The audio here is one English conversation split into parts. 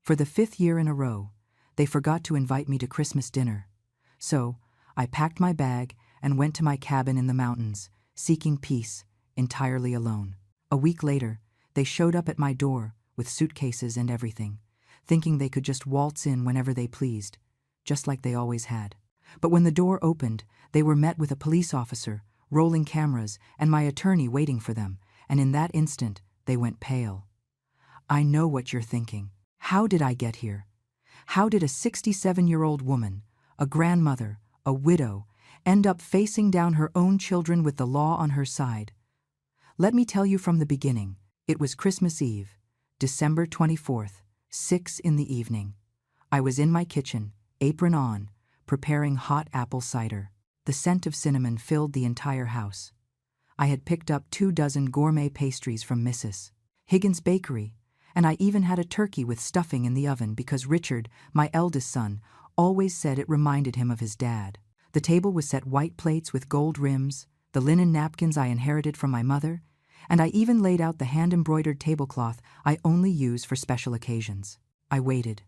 For the 5th year in a row, they forgot to invite me to Christmas dinner. So, I packed my bag and went to my cabin in the mountains, seeking peace, entirely alone. A week later, they showed up at my door with suitcases and everything, thinking they could just waltz in whenever they pleased, just like they always had. But when the door opened, they were met with a police officer, rolling cameras, and my attorney waiting for them, and in that instant, they went pale. I know what you're thinking. How did I get here? How did a 67-year-old woman, a grandmother, a widow, end up facing down her own children with the law on her side? Let me tell you from the beginning. It was Christmas Eve, December 24th, 6 in the evening. I was in my kitchen, apron on, preparing hot apple cider. The scent of cinnamon filled the entire house. I had picked up 24 gourmet pastries from Mrs. Higgins' bakery, and I even had a turkey with stuffing in the oven because Richard, my eldest son, always said it reminded him of his dad. The table was set white plates with gold rims, the linen napkins I inherited from my mother, and I even laid out the hand-embroidered tablecloth I only use for special occasions. I waited.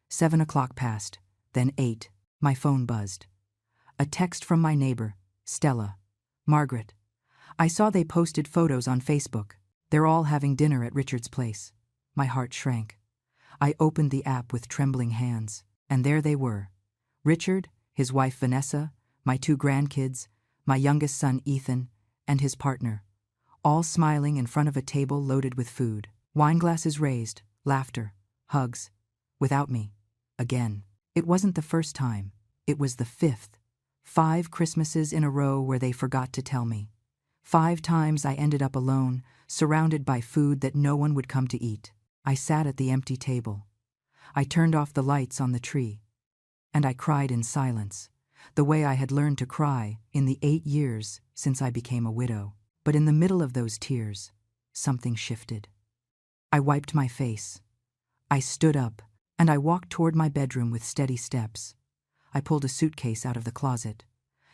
7 o'clock passed, then 8. My phone buzzed. A text from my neighbor, Stella. Margaret. I saw they posted photos on Facebook. They're all having dinner at Richard's place. My heart shrank. I opened the app with trembling hands, and there they were. Richard, his wife Vanessa, my 2 grandkids, my youngest son Ethan, and his partner, all smiling in front of a table loaded with food. Wineglasses raised, laughter, hugs. Without me. Again. It wasn't the first time. It was the 5th. 5 Christmases in a row where they forgot to tell me. 5 times I ended up alone, surrounded by food that no one would come to eat. I sat at the empty table. I turned off the lights on the tree. And I cried in silence, the way I had learned to cry in the 8 years since I became a widow. But in the middle of those tears, something shifted. I wiped my face. I stood up, and I walked toward my bedroom with steady steps. I pulled a suitcase out of the closet.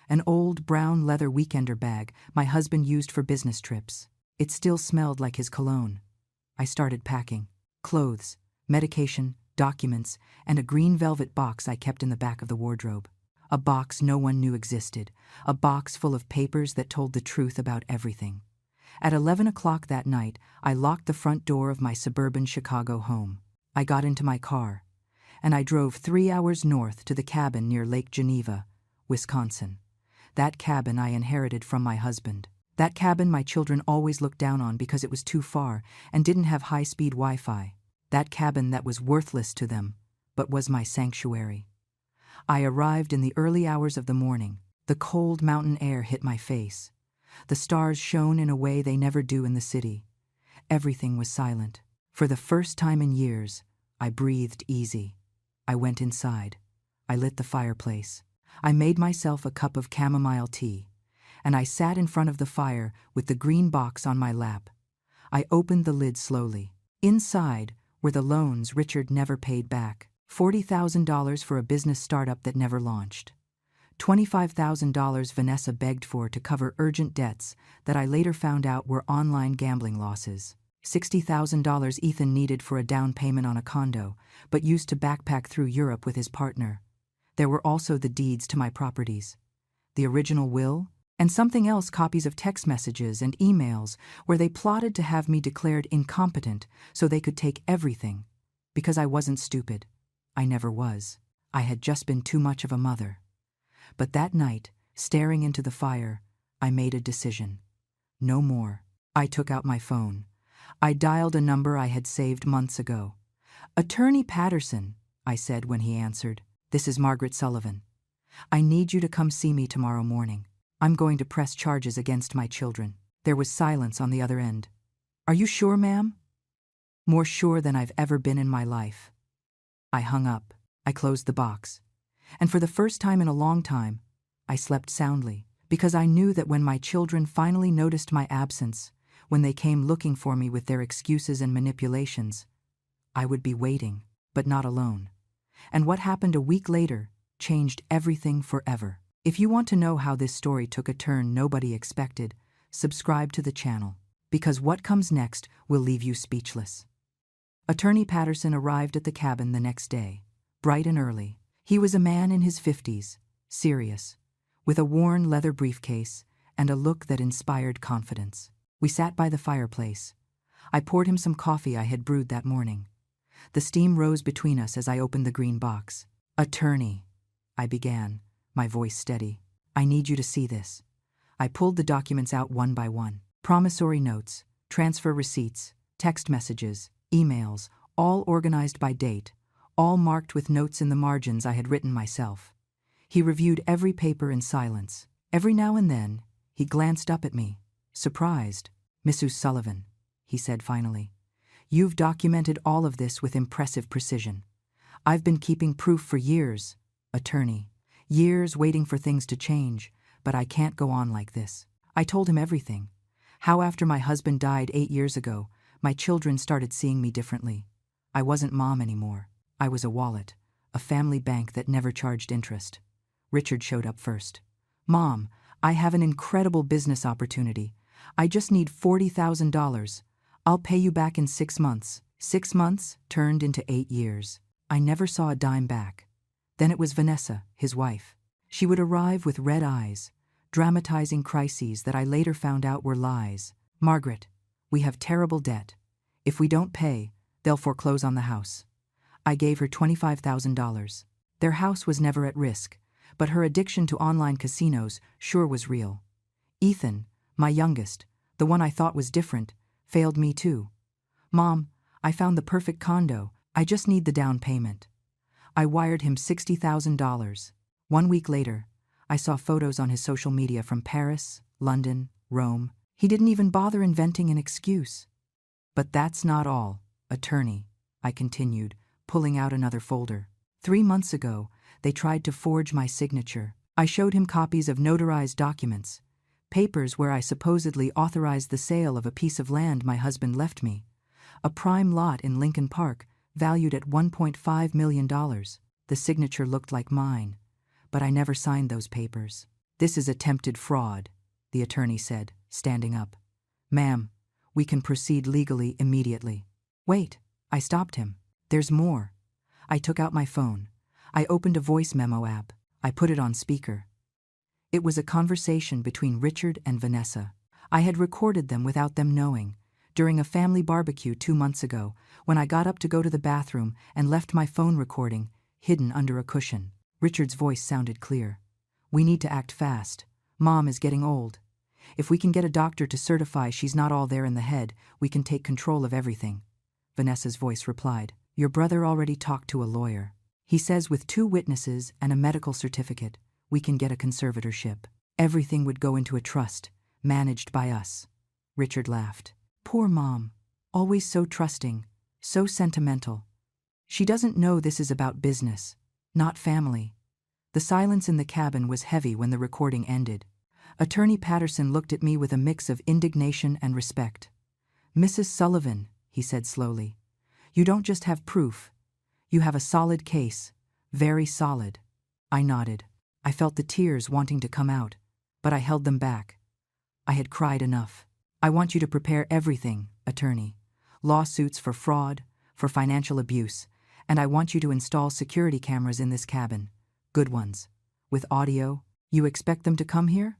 An old brown leather weekender bag my husband used for business trips. It still smelled like his cologne. I started packing. Clothes, medication, documents, and a green velvet box I kept in the back of the wardrobe. A box no one knew existed. A box full of papers that told the truth about everything. At 11 o'clock that night, I locked the front door of my suburban Chicago home. I got into my car, and I drove 3 hours north to the cabin near Lake Geneva, Wisconsin. That cabin I inherited from my husband. That cabin my children always looked down on because it was too far and didn't have high-speed Wi-Fi. That cabin that was worthless to them, but was my sanctuary. I arrived in the early hours of the morning. The cold mountain air hit my face. The stars shone in a way they never do in the city. Everything was silent. For the first time in years, I breathed easy. I went inside. I lit the fireplace. I made myself a cup of chamomile tea, and I sat in front of the fire with the green box on my lap. I opened the lid slowly. Inside were the loans Richard never paid back. $40,000 for a business startup that never launched. $25,000 Vanessa begged for to cover urgent debts that I later found out were online gambling losses. $60,000 Ethan needed for a down payment on a condo, but used to backpack through Europe with his partner. There were also the deeds to my properties, the original will, and something else, copies of text messages and emails where they plotted to have me declared incompetent so they could take everything. Because I wasn't stupid. I never was. I had just been too much of a mother. But that night, staring into the fire, I made a decision. No more. I took out my phone. I dialed a number I had saved months ago. "Attorney Patterson," I said when he answered. "This is Margaret Sullivan. I need you to come see me tomorrow morning. I'm going to press charges against my children." There was silence on the other end. "Are you sure, ma'am?" "More sure than I've ever been in my life." I hung up. I closed the box. And for the first time in a long time, I slept soundly, because I knew that when my children finally noticed my absence, when they came looking for me with their excuses and manipulations, I would be waiting, but not alone. And what happened a week later changed everything forever. If you want to know how this story took a turn nobody expected, subscribe to the channel, because what comes next will leave you speechless. Attorney Patterson arrived at the cabin the next day, bright and early. He was a man in his 50s, serious, with a worn leather briefcase and a look that inspired confidence. We sat by the fireplace. I poured him some coffee I had brewed that morning. The steam rose between us as I opened the green box. "Attorney," I began, my voice steady. "I need you to see this." I pulled the documents out one by one. Promissory notes, transfer receipts, text messages, emails, all organized by date, all marked with notes in the margins I had written myself. He reviewed every paper in silence. Every now and then, he glanced up at me, surprised. "Mrs. Sullivan," he said finally, "you've documented all of this with impressive precision. I've been keeping proof for years, attorney. Years waiting for things to change, but I can't go on like this." I told him everything. How after my husband died 8 years ago, my children started seeing me differently. I wasn't mom anymore. I was a wallet, a family bank that never charged interest. Richard showed up first. "Mom, I have an incredible business opportunity. I just need $40,000. I'll pay you back in 6 months. 6 months turned into 8 years. I never saw a dime back. Then it was Vanessa, his wife. She would arrive with red eyes, dramatizing crises that I later found out were lies. "Margaret, we have terrible debt. If we don't pay, they'll foreclose on the house." I gave her $25,000. Their house was never at risk, but her addiction to online casinos sure was real. Ethan, my youngest, the one I thought was different, failed me too. "Mom, I found the perfect condo. I just need the down payment." I wired him $60,000. 1 week later, I saw photos on his social media from Paris, London, Rome. He didn't even bother inventing an excuse. "But that's not all, attorney," I continued, pulling out another folder. 3 months ago, they tried to forge my signature. I showed him copies of notarized documents, papers where I supposedly authorized the sale of a piece of land my husband left me, a prime lot in Lincoln Park valued at $1.5 million. The signature looked like mine, but I never signed those papers. "This is attempted fraud," the attorney said, standing up. "Ma'am, we can proceed legally immediately." "Wait," I stopped him. "There's more." I took out my phone. I opened a voice memo app. I put it on speaker. It was a conversation between Richard and Vanessa. I had recorded them without them knowing, during a family barbecue 2 months ago, when I got up to go to the bathroom and left my phone recording hidden under a cushion. Richard's voice sounded clear. "We need to act fast. Mom is getting old. If we can get a doctor to certify she's not all there in the head, we can take control of everything." Vanessa's voice replied, "Your brother already talked to a lawyer. He says with 2 witnesses and a medical certificate, we can get a conservatorship. Everything would go into a trust, managed by us." Richard laughed. "Poor Mom. Always so trusting, so sentimental. She doesn't know this is about business, not family." The silence in the cabin was heavy when the recording ended. Attorney Patterson looked at me with a mix of indignation and respect. "Mrs. Sullivan," he said slowly, "you don't just have proof. You have a solid case, very solid." I nodded. I felt the tears wanting to come out, but I held them back. I had cried enough. "I want you to prepare everything, attorney. Lawsuits for fraud, for financial abuse, and I want you to install security cameras in this cabin. Good ones. With audio. You expect them to come here?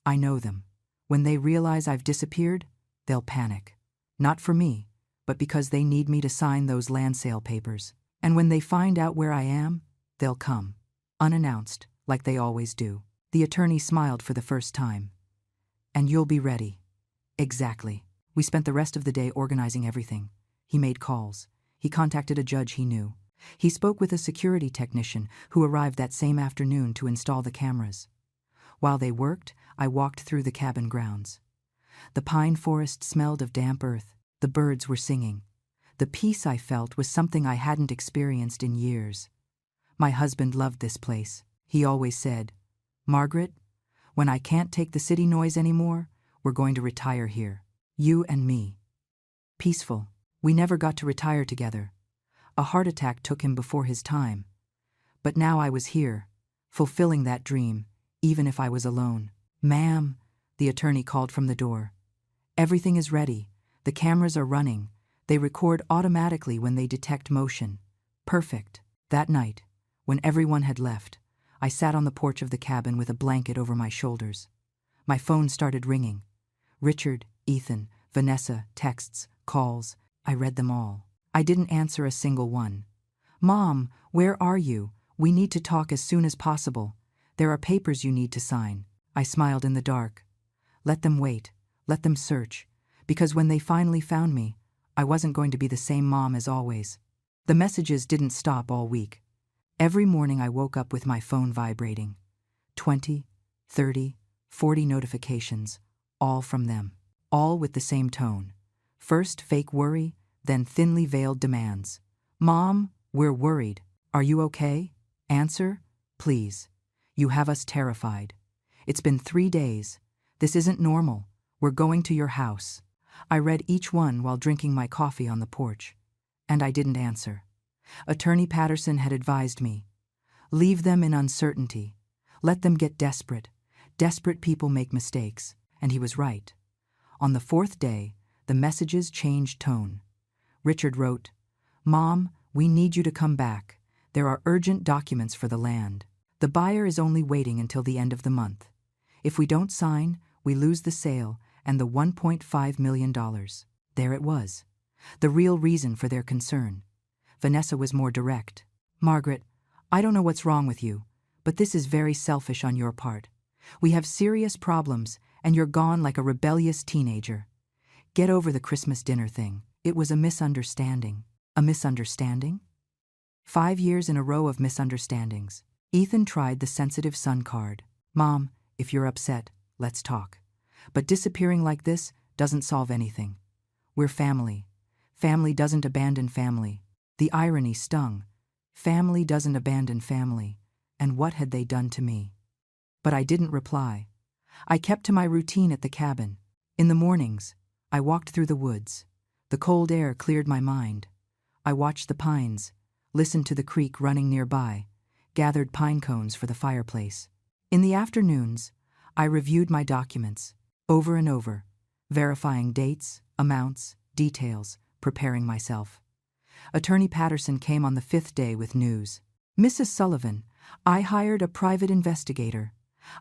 I know them. When they realize I've disappeared, they'll panic. Not for me, but because they need me to sign those land sale papers. And when they find out where I am, they'll come. Unannounced, like they always do." The attorney smiled for the first time. "And you'll be ready." "Exactly." We spent the rest of the day organizing everything. He made calls. He contacted a judge he knew. He spoke with a security technician who arrived that same afternoon to install the cameras. While they worked, I walked through the cabin grounds. The pine forest smelled of damp earth. The birds were singing. The peace I felt was something I hadn't experienced in years. My husband loved this place. He always said, "Margaret, when I can't take the city noise anymore, we're going to retire here. You and me." Peaceful. We never got to retire together. A heart attack took him before his time. But now I was here, fulfilling that dream, even if I was alone. "Ma'am," the attorney called from the door. "Everything is ready. The cameras are running. They record automatically when they detect motion. Perfect. That night, when everyone had left, I sat on the porch of the cabin with a blanket over my shoulders. My phone started ringing. Richard, Ethan, Vanessa, texts, calls. I read them all. I didn't answer a single one. "Mom, where are you? We need to talk as soon as possible. There are papers you need to sign." I smiled in the dark. Let them wait. Let them search. Because when they finally found me, I wasn't going to be the same mom as always. The messages didn't stop all week. Every morning I woke up with my phone vibrating. 20, 30, 40 notifications, all from them. All with the same tone. First fake worry, then thinly veiled demands. "Mom, we're worried. Are you okay? Answer, please. You have us terrified. It's been 3 days. This isn't normal. We're going to your house." I read each one while drinking my coffee on the porch. And I didn't answer. Attorney Patterson had advised me, "Leave them in uncertainty. Let them get desperate. Desperate people make mistakes." And he was right. On the 4th day, the messages changed tone. Richard wrote, "Mom, we need you to come back. There are urgent documents for the land. The buyer is only waiting until the end of the month. If we don't sign, we lose the sale and the $1.5 million. There it was. The real reason for their concern. Vanessa was more direct. "Margaret, I don't know what's wrong with you, but this is very selfish on your part. We have serious problems, and you're gone like a rebellious teenager. Get over the Christmas dinner thing. It was a misunderstanding." A misunderstanding? 5 years in a row of misunderstandings. Ethan tried the sensitive son card. "Mom, if you're upset, let's talk. But disappearing like this doesn't solve anything. We're family. Family doesn't abandon family." The irony stung. Family doesn't abandon family. And what had they done to me? But I didn't reply. I kept to my routine at the cabin. In the mornings, I walked through the woods. The cold air cleared my mind. I watched the pines, listened to the creek running nearby, gathered pine cones for the fireplace. In the afternoons, I reviewed my documents, over and over, verifying dates, amounts, details, preparing myself. Attorney Patterson came on the 5th day with news. "Mrs. Sullivan, I hired a private investigator.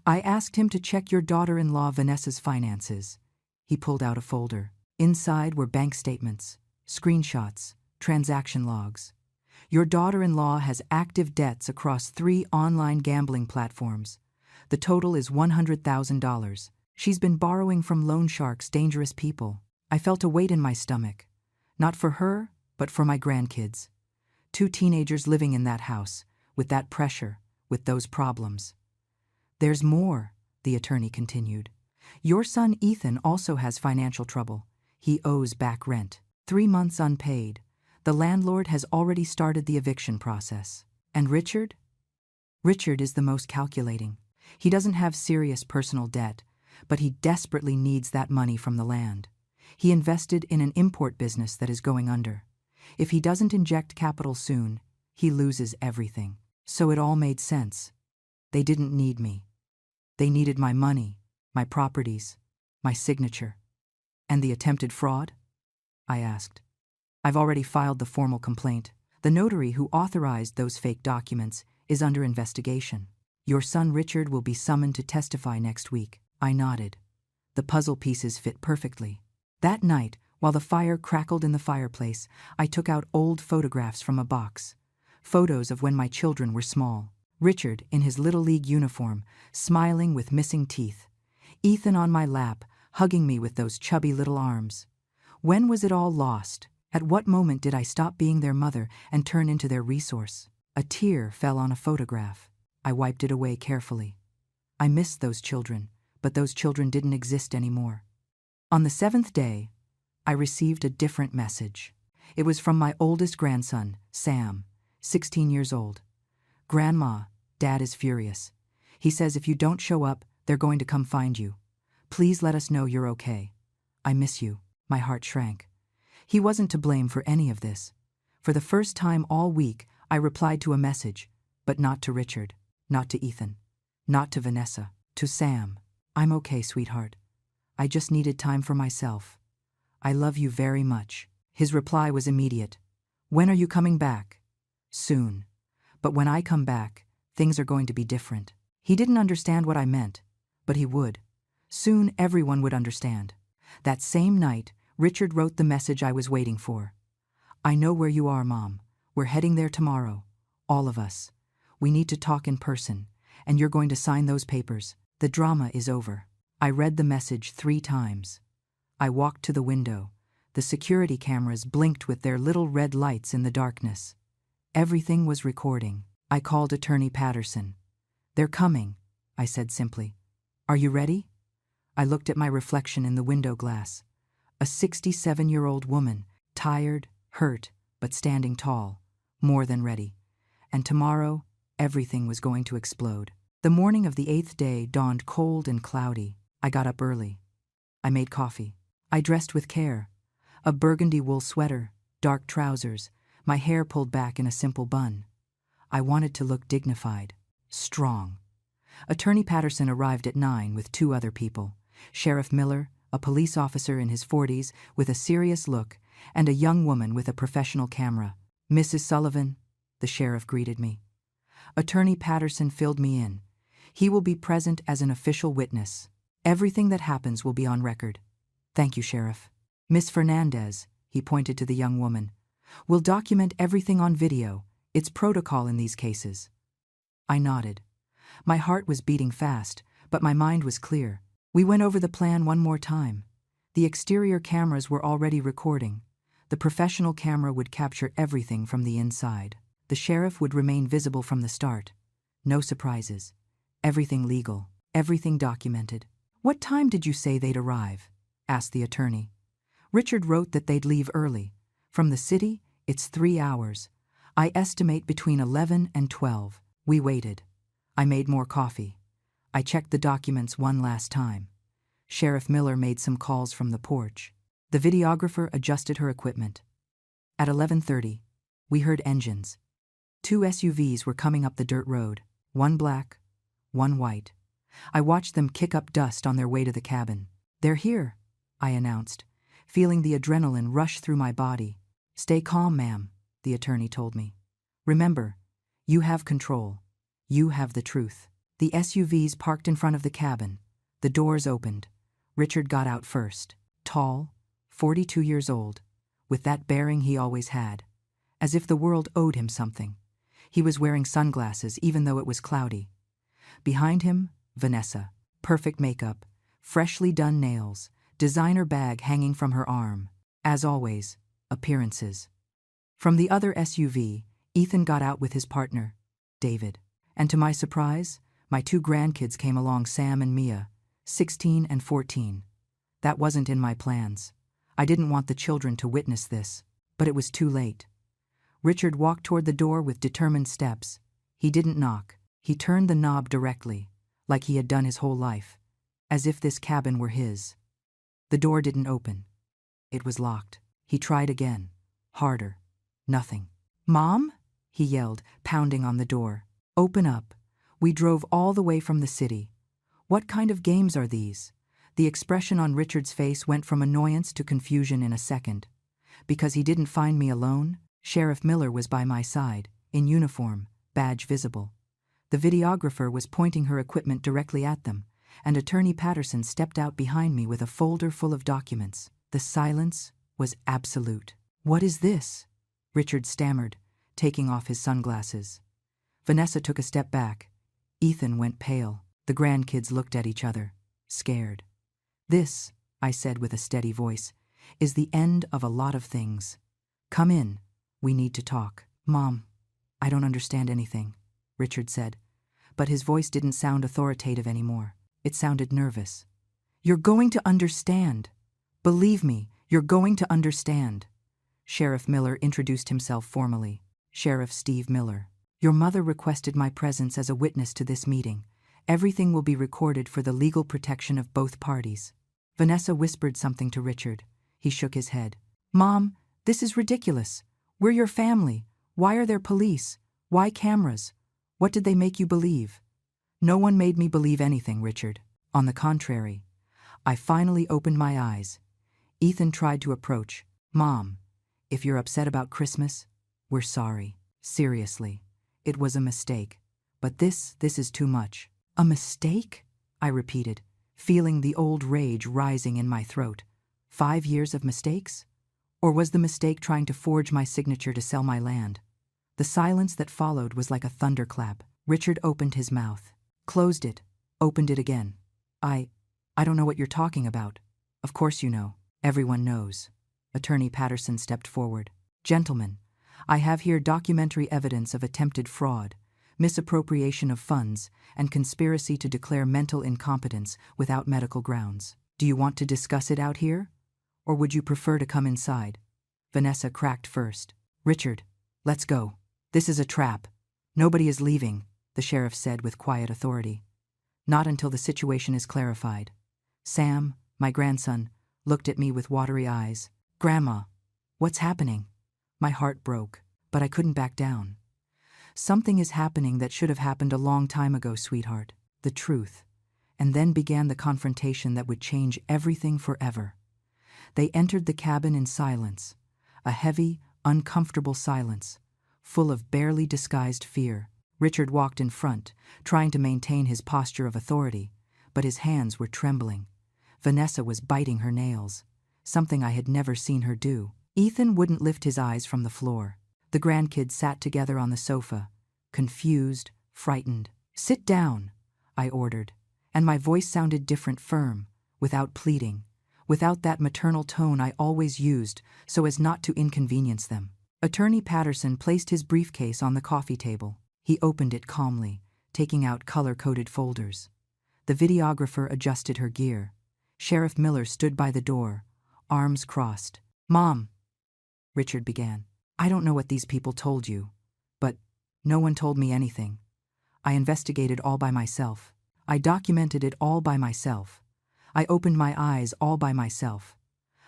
I asked him to check your daughter-in-law Vanessa's finances." He pulled out a folder. Inside were bank statements, screenshots, transaction logs. "Your daughter-in-law has active debts across 3 online gambling platforms. The total is $100,000. She's been borrowing from loan sharks, dangerous people." I felt a weight in my stomach. Not for her, but for my grandkids. 2 teenagers living in that house, with that pressure, with those problems. "There's more," the attorney continued. "Your son Ethan also has financial trouble. He owes back rent. 3 months unpaid. The landlord has already started the eviction process. And Richard? Richard is the most calculating. He doesn't have serious personal debt, but he desperately needs that money from the land. He invested in an import business that is going under. If he doesn't inject capital soon, he loses everything." So it all made sense. They didn't need me. They needed my money, my properties, my signature. "And the attempted fraud?" I asked. "I've already filed the formal complaint. The notary who authorized those fake documents is under investigation. Your son Richard will be summoned to testify next week." I nodded. The puzzle pieces fit perfectly. That night, while the fire crackled in the fireplace, I took out old photographs from a box. Photos of when my children were small. Richard in his Little League uniform, smiling with missing teeth. Ethan on my lap, hugging me with those chubby little arms. When was it all lost? At what moment did I stop being their mother and turn into their resource? A tear fell on a photograph. I wiped it away carefully. I missed those children, but those children didn't exist anymore. On the 7th day, I received a different message. It was from my oldest grandson, Sam, 16 years old. "Grandma, Dad is furious. He says if you don't show up, they're going to come find you. Please let us know you're okay. I miss you." My heart shrank. He wasn't to blame for any of this. For the first time all week, I replied to a message, but not to Richard, not to Ethan, not to Vanessa, to Sam. "I'm okay, sweetheart. I just needed time for myself. I love you very much." His reply was immediate. When are you coming back? Soon. But when I come back, things are going to be different. He didn't understand what I meant, but he would. Soon everyone would understand. That same night, Richard wrote the message I was waiting for. I know where you are, Mom. We're heading there tomorrow. All of us. We need to talk in person, and you're going to sign those papers. The drama is over. I read the message 3 times. I walked to the window. The security cameras blinked with their little red lights in the darkness. Everything was recording. I called Attorney Patterson. They're coming, I said simply. Are you ready? I looked at my reflection in the window glass. A 67-year-old woman, tired, hurt, but standing tall, more than ready. And tomorrow, everything was going to explode. The morning of the 8th day dawned cold and cloudy. I got up early. I made coffee. I dressed with care. A burgundy wool sweater, dark trousers, my hair pulled back in a simple bun. I wanted to look dignified, strong. Attorney Patterson arrived at 9 with 2 other people. Sheriff Miller, a police officer in his 40s with a serious look, and a young woman with a professional camera. Mrs. Sullivan, the sheriff greeted me. Attorney Patterson filled me in. He will be present as an official witness. Everything that happens will be on record. Thank you, Sheriff. Miss Fernandez, he pointed to the young woman, will document everything on video. It's protocol in these cases. I nodded. My heart was beating fast, but my mind was clear. We went over the plan one more time. The exterior cameras were already recording. The professional camera would capture everything from the inside. The sheriff would remain visible from the start. No surprises. Everything legal. Everything documented. What time did you say they'd arrive? Asked the attorney. Richard wrote that they'd leave early. From the city, it's 3 hours. I estimate between 11 and 12. We waited. I made more coffee. I checked the documents one last time. Sheriff Miller made some calls from the porch. The videographer adjusted her equipment. At 11:30, we heard engines. 2 SUVs were coming up the dirt road, one black, one white. I watched them kick up dust on their way to the cabin. They're here, I announced, feeling the adrenaline rush through my body. Stay calm, ma'am, the attorney told me. Remember, you have control. You have the truth. The SUVs parked in front of the cabin. The doors opened. Richard got out first. Tall, 42 years old, with that bearing he always had, as if the world owed him something. He was wearing sunglasses even though it was cloudy. Behind him, Vanessa, perfect makeup, freshly done nails, designer bag hanging from her arm. As always, appearances. From the other SUV, Ethan got out with his partner, David. And to my surprise, my 2 grandkids came along, Sam and Mia, 16 and 14. That wasn't in my plans. I didn't want the children to witness this, but it was too late. Richard walked toward the door with determined steps. He didn't knock. He turned the knob directly, like he had done his whole life, as if this cabin were his. The door didn't open. It was locked. He tried again, harder. Nothing. Mom? He yelled, pounding on the door. Open up. We drove all the way from the city. What kind of games are these? The expression on Richard's face went from annoyance to confusion in a second. Because he didn't find me alone, Sheriff Miller was by my side, in uniform, badge visible. The videographer was pointing her equipment directly at them, and Attorney Patterson stepped out behind me with a folder full of documents. The silence was absolute. What is this? Richard stammered, taking off his sunglasses. Vanessa took a step back. Ethan went pale. The grandkids looked at each other, scared. This, I said with a steady voice, is the end of a lot of things. Come in. We need to talk. Mom, I don't understand anything, Richard said, but his voice didn't sound authoritative anymore. It sounded nervous. You're going to understand. Believe me, you're going to understand. Sheriff Miller introduced himself formally. Sheriff Steve Miller. Your mother requested my presence as a witness to this meeting. Everything will be recorded for the legal protection of both parties. Vanessa whispered something to Richard. He shook his head. Mom, this is ridiculous. We're your family. Why are there police? Why cameras? What did they make you believe? No one made me believe anything, Richard. On the contrary. I finally opened my eyes. Ethan tried to approach. Mom, If you're upset about Christmas, we're sorry. Seriously, it was a mistake. But this is too much. A mistake? I repeated, feeling the old rage rising in my throat. 5 years of mistakes? Or was the mistake trying to forge my signature to sell my land? The silence that followed was like a thunderclap. Richard opened his mouth, closed it, opened it again. I don't know what you're talking about. Of course you know. Everyone knows. Attorney Patterson stepped forward. Gentlemen, I have here documentary evidence of attempted fraud, misappropriation of funds, and conspiracy to declare mental incompetence without medical grounds. Do you want to discuss it out here? Or would you prefer to come inside? Vanessa cracked first. Richard, let's go. This is a trap. Nobody is leaving, the sheriff said with quiet authority. Not until the situation is clarified. Sam, my grandson, looked at me with watery eyes. Grandma, what's happening? My heart broke, but I couldn't back down. Something is happening that should have happened a long time ago, sweetheart. The truth. And then began the confrontation that would change everything forever. They entered the cabin in silence, a heavy, uncomfortable silence, full of barely disguised fear. Richard walked in front, trying to maintain his posture of authority, but his hands were trembling. Vanessa was biting her nails, something I had never seen her do. Ethan wouldn't lift his eyes from the floor. The grandkids sat together on the sofa, confused, frightened. Sit down, I ordered, and my voice sounded different, firm, without pleading, without that maternal tone I always used so as not to inconvenience them. Attorney Patterson placed his briefcase on the coffee table. He opened it calmly, taking out color-coded folders. The videographer adjusted her gear. Sheriff Miller stood by the door, arms crossed. Mom, Richard began, I don't know what these people told you, but no one told me anything. I investigated all by myself. I documented it all by myself. I opened my eyes all by myself.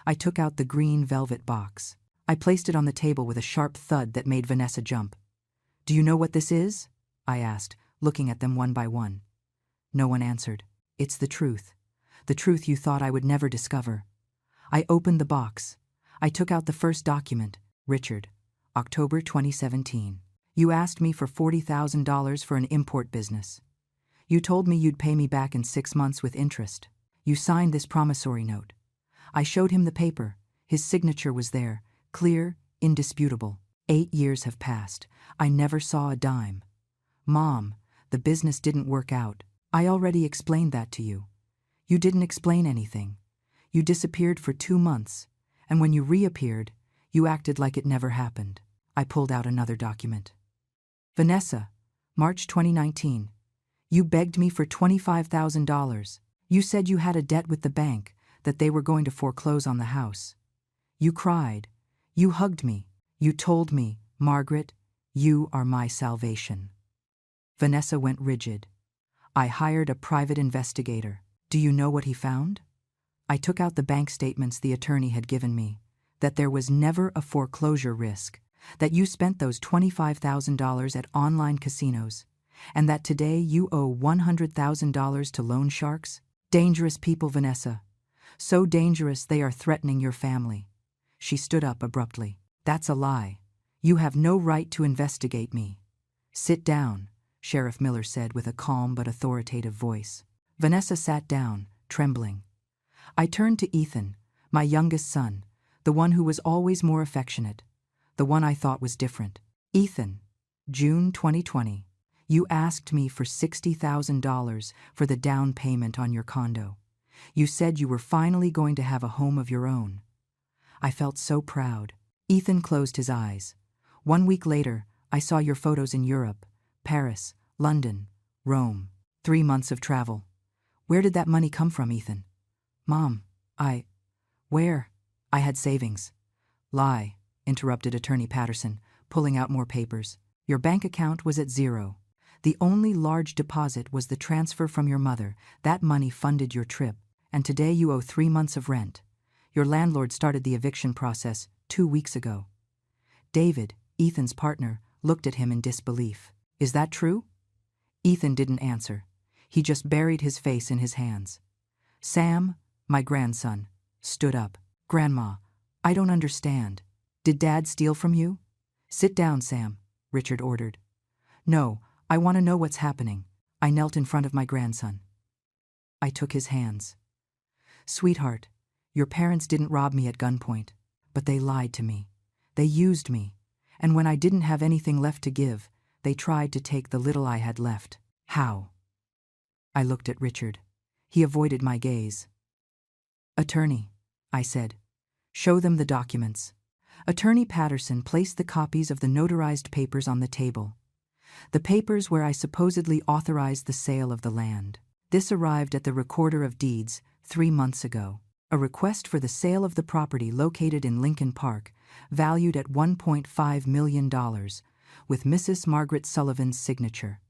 I took out the green velvet box. I placed it on the table with a sharp thud that made Vanessa jump. Do you know what this is? I asked, looking at them one by one. No one answered. It's the truth you thought I would never discover. I opened the box. I took out the first document. Richard, October 2017. You asked me for $40,000 for an import business. You told me you'd pay me back in 6 months with interest. You signed this promissory note. I showed him the paper. His signature was there, clear, indisputable. 8 years have passed. I never saw a dime. Mom, the business didn't work out. I already explained that to you. You didn't explain anything. You disappeared for 2 months, and when you reappeared, you acted like it never happened. I pulled out another document. Vanessa, March 2019. You begged me for $25,000. You said you had a debt with the bank, that they were going to foreclose on the house. You cried. You hugged me. You told me, Margaret, you are my salvation. Vanessa went rigid. I hired a private investigator. Do you know what he found? I took out the bank statements the attorney had given me, that there was never a foreclosure risk, that you spent those $25,000 at online casinos, and that today you owe $100,000 to loan sharks? Dangerous people, Vanessa. So dangerous they are threatening your family. She stood up abruptly. That's a lie. You have no right to investigate me. Sit down, Sheriff Miller said with a calm but authoritative voice. Vanessa sat down, trembling. I turned to Ethan, my youngest son, the one who was always more affectionate, the one I thought was different. Ethan, June 2020. You asked me for $60,000 for the down payment on your condo. You said you were finally going to have a home of your own. I felt so proud. Ethan closed his eyes. 1 week later, I saw your photos in Europe, Paris, London, Rome. 3 months of travel. Where did that money come from, Ethan? Mom, where? I had savings. Lie, interrupted Attorney Patterson, pulling out more papers. Your bank account was at zero. The only large deposit was the transfer from your mother. That money funded your trip, and today you owe 3 months of rent. Your landlord started the eviction process 2 weeks ago. David, Ethan's partner, looked at him in disbelief. Is that true? Ethan didn't answer. He just buried his face in his hands. Sam, my grandson, stood up. Grandma, I don't understand. Did Dad steal from you? Sit down, Sam, Richard ordered. No, I want to know what's happening. I knelt in front of my grandson. I took his hands. Sweetheart, your parents didn't rob me at gunpoint, but they lied to me. They used me, and when I didn't have anything left to give, they tried to take the little I had left. How? I looked at Richard. He avoided my gaze. Attorney, I said. Show them the documents. Attorney Patterson placed the copies of the notarized papers on the table. The papers where I supposedly authorized the sale of the land. This arrived at the Recorder of Deeds 3 months ago. A request for the sale of the property located in Lincoln Park, valued at $1.5 million, with Mrs. Margaret Sullivan's signature.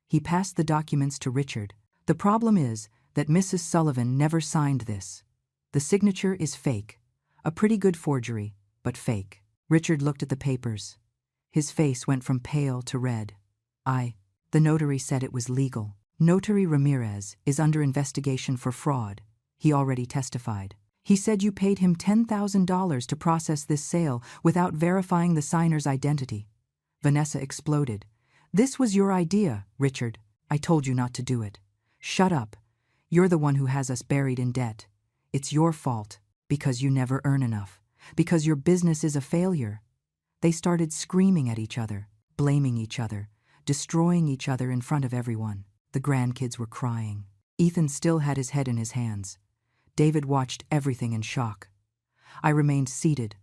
He passed the documents to Richard. The problem is that Mrs. Sullivan never signed this. The signature is fake. A pretty good forgery, but fake. Richard looked at the papers. His face went from pale to red. The notary said it was legal. Notary Ramirez is under investigation for fraud. He already testified. He said you paid him $10,000 to process this sale without verifying the signer's identity. Vanessa exploded. This was your idea, Richard. I told you not to do it. Shut up. You're the one who has us buried in debt. It's your fault, because you never earn enough, because your business is a failure. They started screaming at each other, blaming each other, destroying each other in front of everyone. The grandkids were crying. Ethan still had his head in his hands. David watched everything in shock. I remained seated,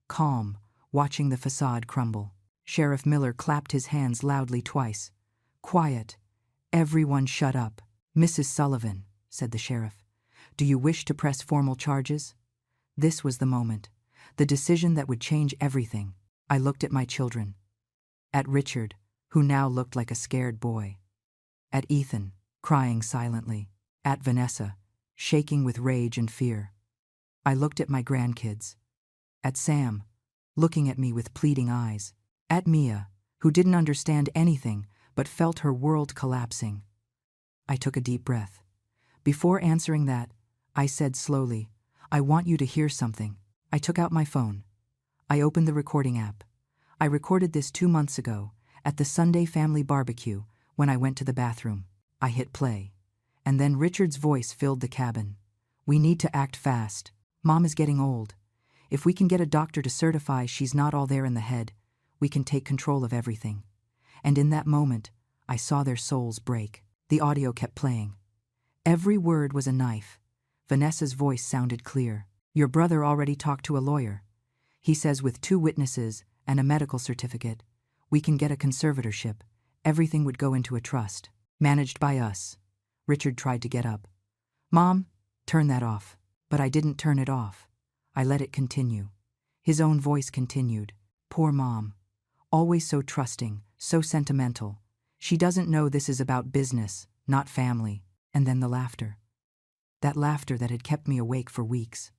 calm, watching the facade crumble. Sheriff Miller clapped his hands loudly twice. Quiet. Everyone shut up. Mrs. Sullivan, said the sheriff, do you wish to press formal charges? This was the moment, the decision that would change everything. I looked at my children. At Richard, who now looked like a scared boy. At Ethan, crying silently. At Vanessa, shaking with rage and fear. I looked at my grandkids. At Sam, looking at me with pleading eyes. At Mia, who didn't understand anything but felt her world collapsing. I took a deep breath. Before answering that, I said slowly, I want you to hear something. I took out my phone. I opened the recording app. I recorded this 2 months ago, at the Sunday family barbecue, when I went to the bathroom. I hit play. And then Richard's voice filled the cabin. We need to act fast. Mom is getting old. If we can get a doctor to certify she's not all there in the head, we can take control of everything. And in that moment, I saw their souls break. The audio kept playing. Every word was a knife. Vanessa's voice sounded clear. Your brother already talked to a lawyer. He says with 2 witnesses and a medical certificate, we can get a conservatorship. Everything would go into a trust, managed by us. Richard tried to get up. Mom, turn that off. But I didn't turn it off. I let it continue. His own voice continued. Poor Mom. Always so trusting, so sentimental. She doesn't know this is about business, not family. And then the laughter. That laughter that had kept me awake for weeks.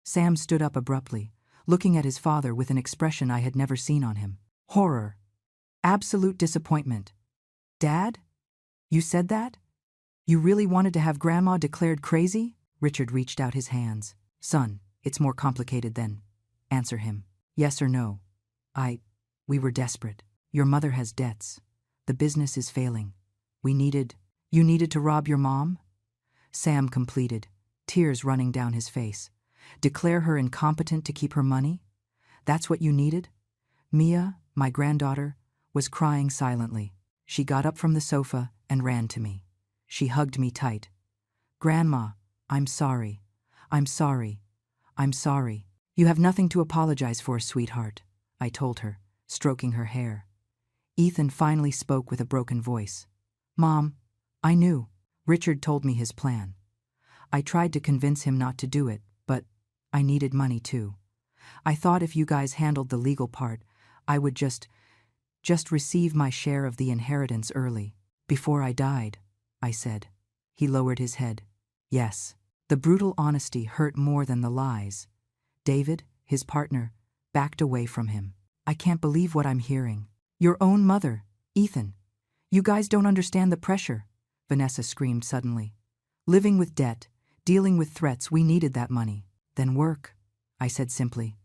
Sam stood up abruptly, looking at his father with an expression I had never seen on him. Horror. Absolute disappointment. Dad? You said that? You really wanted to have Grandma declared crazy? Richard reached out his hands. Son, it's more complicated than. Answer him. Yes or no? We were desperate. Your mother has debts. The business is failing. You needed to rob your mom? Sam completed, tears running down his face. Declare her incompetent to keep her money? That's what you needed? Mia, my granddaughter, was crying silently. She got up from the sofa and ran to me. She hugged me tight. Grandma, I'm sorry. I'm sorry. I'm sorry. You have nothing to apologize for, sweetheart, I told her, stroking her hair. Ethan finally spoke with a broken voice. Mom, I knew. Richard told me his plan. I tried to convince him not to do it, but I needed money too. I thought if you guys handled the legal part, I would just receive my share of the inheritance early. Before I died, I said. He lowered his head. Yes. The brutal honesty hurt more than the lies. David, his partner, backed away from him. I can't believe what I'm hearing. Your own mother, Ethan. You guys don't understand the pressure, Vanessa screamed suddenly. Living with debt, dealing with threats, we needed that money. Then work, I said simply.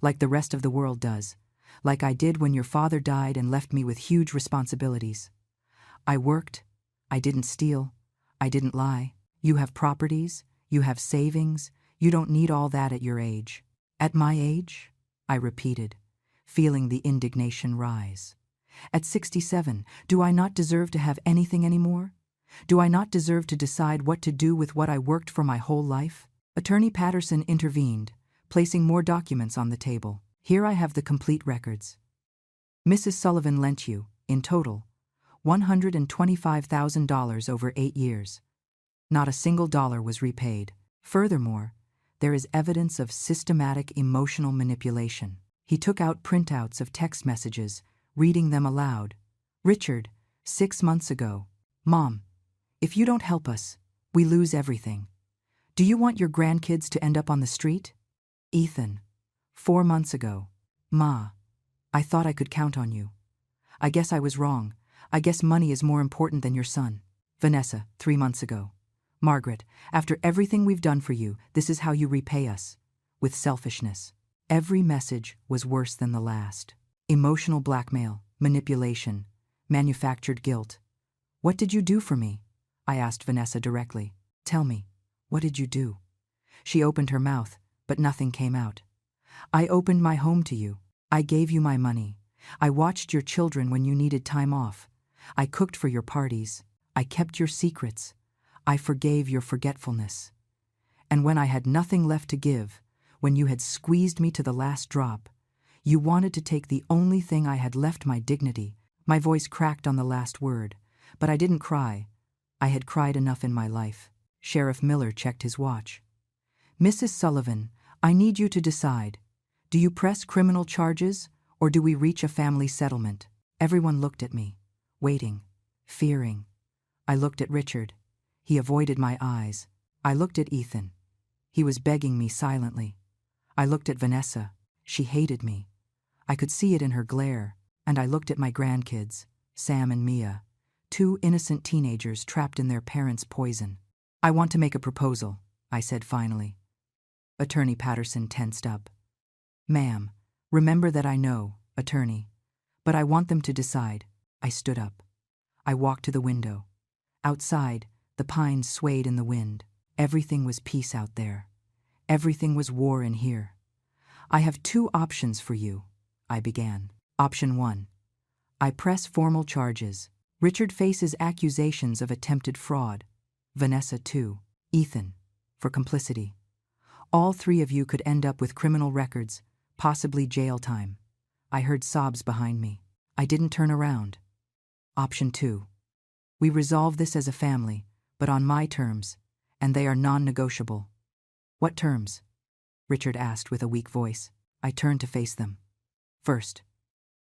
like the rest of the world does, like I did when your father died and left me with huge responsibilities. I worked, I didn't steal, I didn't lie. You have properties, you have savings, you don't need all that at your age. At my age? I repeated, feeling the indignation rise. At 67, do I not deserve to have anything anymore? Do I not deserve to decide what to do with what I worked for my whole life? Attorney Patterson intervened, placing more documents on the table. Here I have the complete records. Mrs. Sullivan lent you, in total, $125,000 over 8 years. Not a single dollar was repaid. Furthermore, there is evidence of systematic emotional manipulation. He took out printouts of text messages, reading them aloud. Richard, 6 months ago. Mom, if you don't help us, we lose everything. Do you want your grandkids to end up on the street? Ethan, 4 months ago. Ma, I thought I could count on you. I guess I was wrong. I guess money is more important than your son. Vanessa, 3 months ago. Margaret, after everything we've done for you, this is how you repay us. With selfishness. Every message was worse than the last. Emotional blackmail, manipulation, manufactured guilt. What did you do for me? I asked Vanessa directly. Tell me, what did you do? She opened her mouth, but nothing came out. I opened my home to you. I gave you my money. I watched your children when you needed time off. I cooked for your parties. I kept your secrets. I forgave your forgetfulness. And when I had nothing left to give, when you had squeezed me to the last drop, you wanted to take the only thing I had left, my dignity. My voice cracked on the last word, but I didn't cry. I had cried enough in my life. Sheriff Miller checked his watch. Mrs. Sullivan, I need you to decide. Do you press criminal charges, or do we reach a family settlement? Everyone looked at me, waiting, fearing. I looked at Richard. He avoided my eyes. I looked at Ethan. He was begging me silently. I looked at Vanessa. She hated me. I could see it in her glare. And I looked at my grandkids, Sam and Mia, 2 innocent teenagers trapped in their parents' poison. I want to make a proposal, I said finally. Attorney Patterson tensed up. Ma'am, remember that I know, attorney. But I want them to decide. I stood up. I walked to the window. Outside, the pines swayed in the wind. Everything was peace out there. Everything was war in here. I have 2 options for you, I began. Option 1. I press formal charges. Richard faces accusations of attempted fraud. Vanessa too. Ethan, for complicity. All 3 of you could end up with criminal records, possibly jail time. I heard sobs behind me. I didn't turn around. Option 2. We resolve this as a family, but on my terms, and they are non-negotiable. What terms? Richard asked with a weak voice. I turned to face them. First,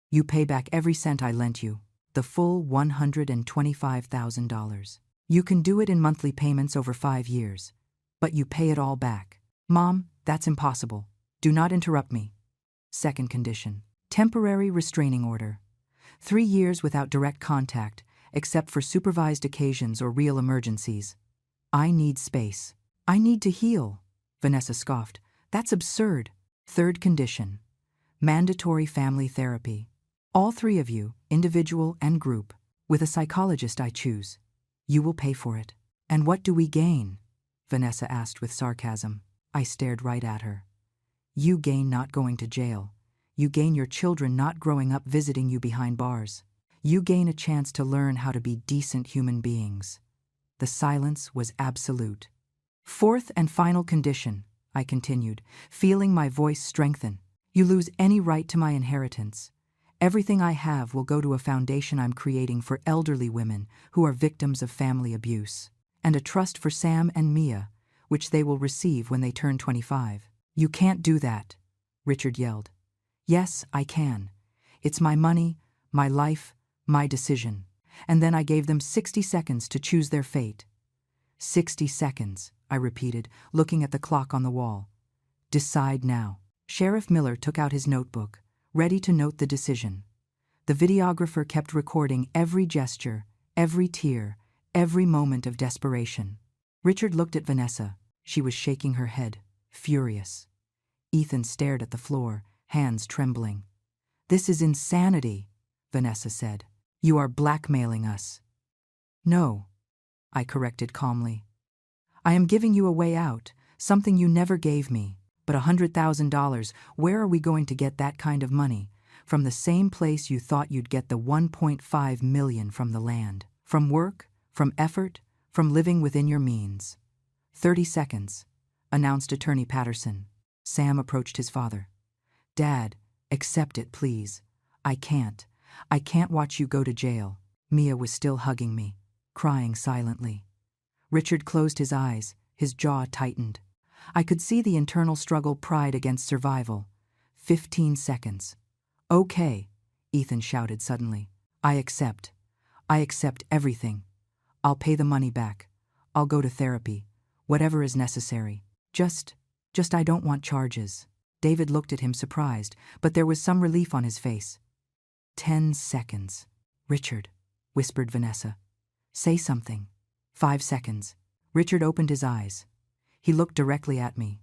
you pay back every cent I lent you, the full $125,000. You can do it in monthly payments over 5 years, but you pay it all back. Mom, that's impossible. Do not interrupt me. Second condition, temporary restraining order. 3 years without direct contact, except for supervised occasions or real emergencies. I need space. I need to heal. Vanessa scoffed. That's absurd. Third condition, mandatory family therapy. All 3 of you, individual and group, with a psychologist I choose. You will pay for it. And what do we gain? Vanessa asked with sarcasm. I stared right at her. You gain not going to jail. You gain your children not growing up visiting you behind bars. You gain a chance to learn how to be decent human beings. The silence was absolute. Fourth and final condition, I continued, feeling my voice strengthen. You lose any right to my inheritance. Everything I have will go to a foundation I'm creating for elderly women who are victims of family abuse, and a trust for Sam and Mia, which they will receive when they turn 25. You can't do that, Richard yelled. Yes, I can. It's my money, my life, my decision. And then I gave them 60 seconds to choose their fate. 60 seconds, I repeated, looking at the clock on the wall. Decide now. Sheriff Miller took out his notebook, ready to note the decision. The videographer kept recording every gesture, every tear, every moment of desperation. Richard looked at Vanessa. She was shaking her head, furious. Ethan stared at the floor, hands trembling. "This is insanity," Vanessa said. "You are blackmailing us." "No," I corrected calmly. "I am giving you a way out, something you never gave me. But $100,000, where are we going to get that kind of money? From the same place you thought you'd get the $1.5 million from the land. From work, from effort, from living within your means." 30 seconds, announced Attorney Patterson. Sam approached his father. "Dad, accept it, please. I can't watch you go to jail." Mia was still hugging me, crying silently. Richard closed his eyes, his jaw tightened. I could see the internal struggle, pride against survival. 15 seconds. "Okay," Ethan shouted suddenly. I accept everything. I'll pay the money back. I'll go to therapy. Whatever is necessary. Just I don't want charges." David looked at him surprised, but there was some relief on his face. 10 seconds. "Richard," whispered Vanessa. "Say something." 5 seconds. Richard opened his eyes. He looked directly at me,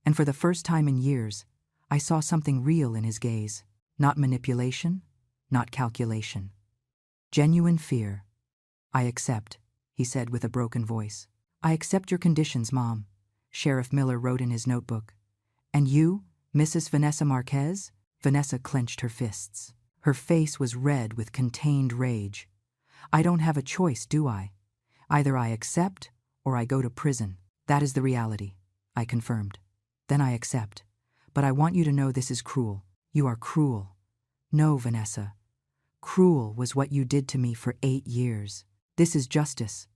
and for the first time in years, I saw something real in his gaze. Not manipulation, not calculation. Genuine fear. "I accept," he said with a broken voice. "I accept your conditions, Mom," Sheriff Miller wrote in his notebook. "And you, Mrs. Vanessa Marquez?" Vanessa clenched her fists. Her face was red with contained rage. "I don't have a choice, do I? Either I accept or I go to prison. That is the reality," I confirmed. "Then I accept. But I want you to know this is cruel. You are cruel." "No, Vanessa. Cruel was what you did to me for 8 years. This is justice."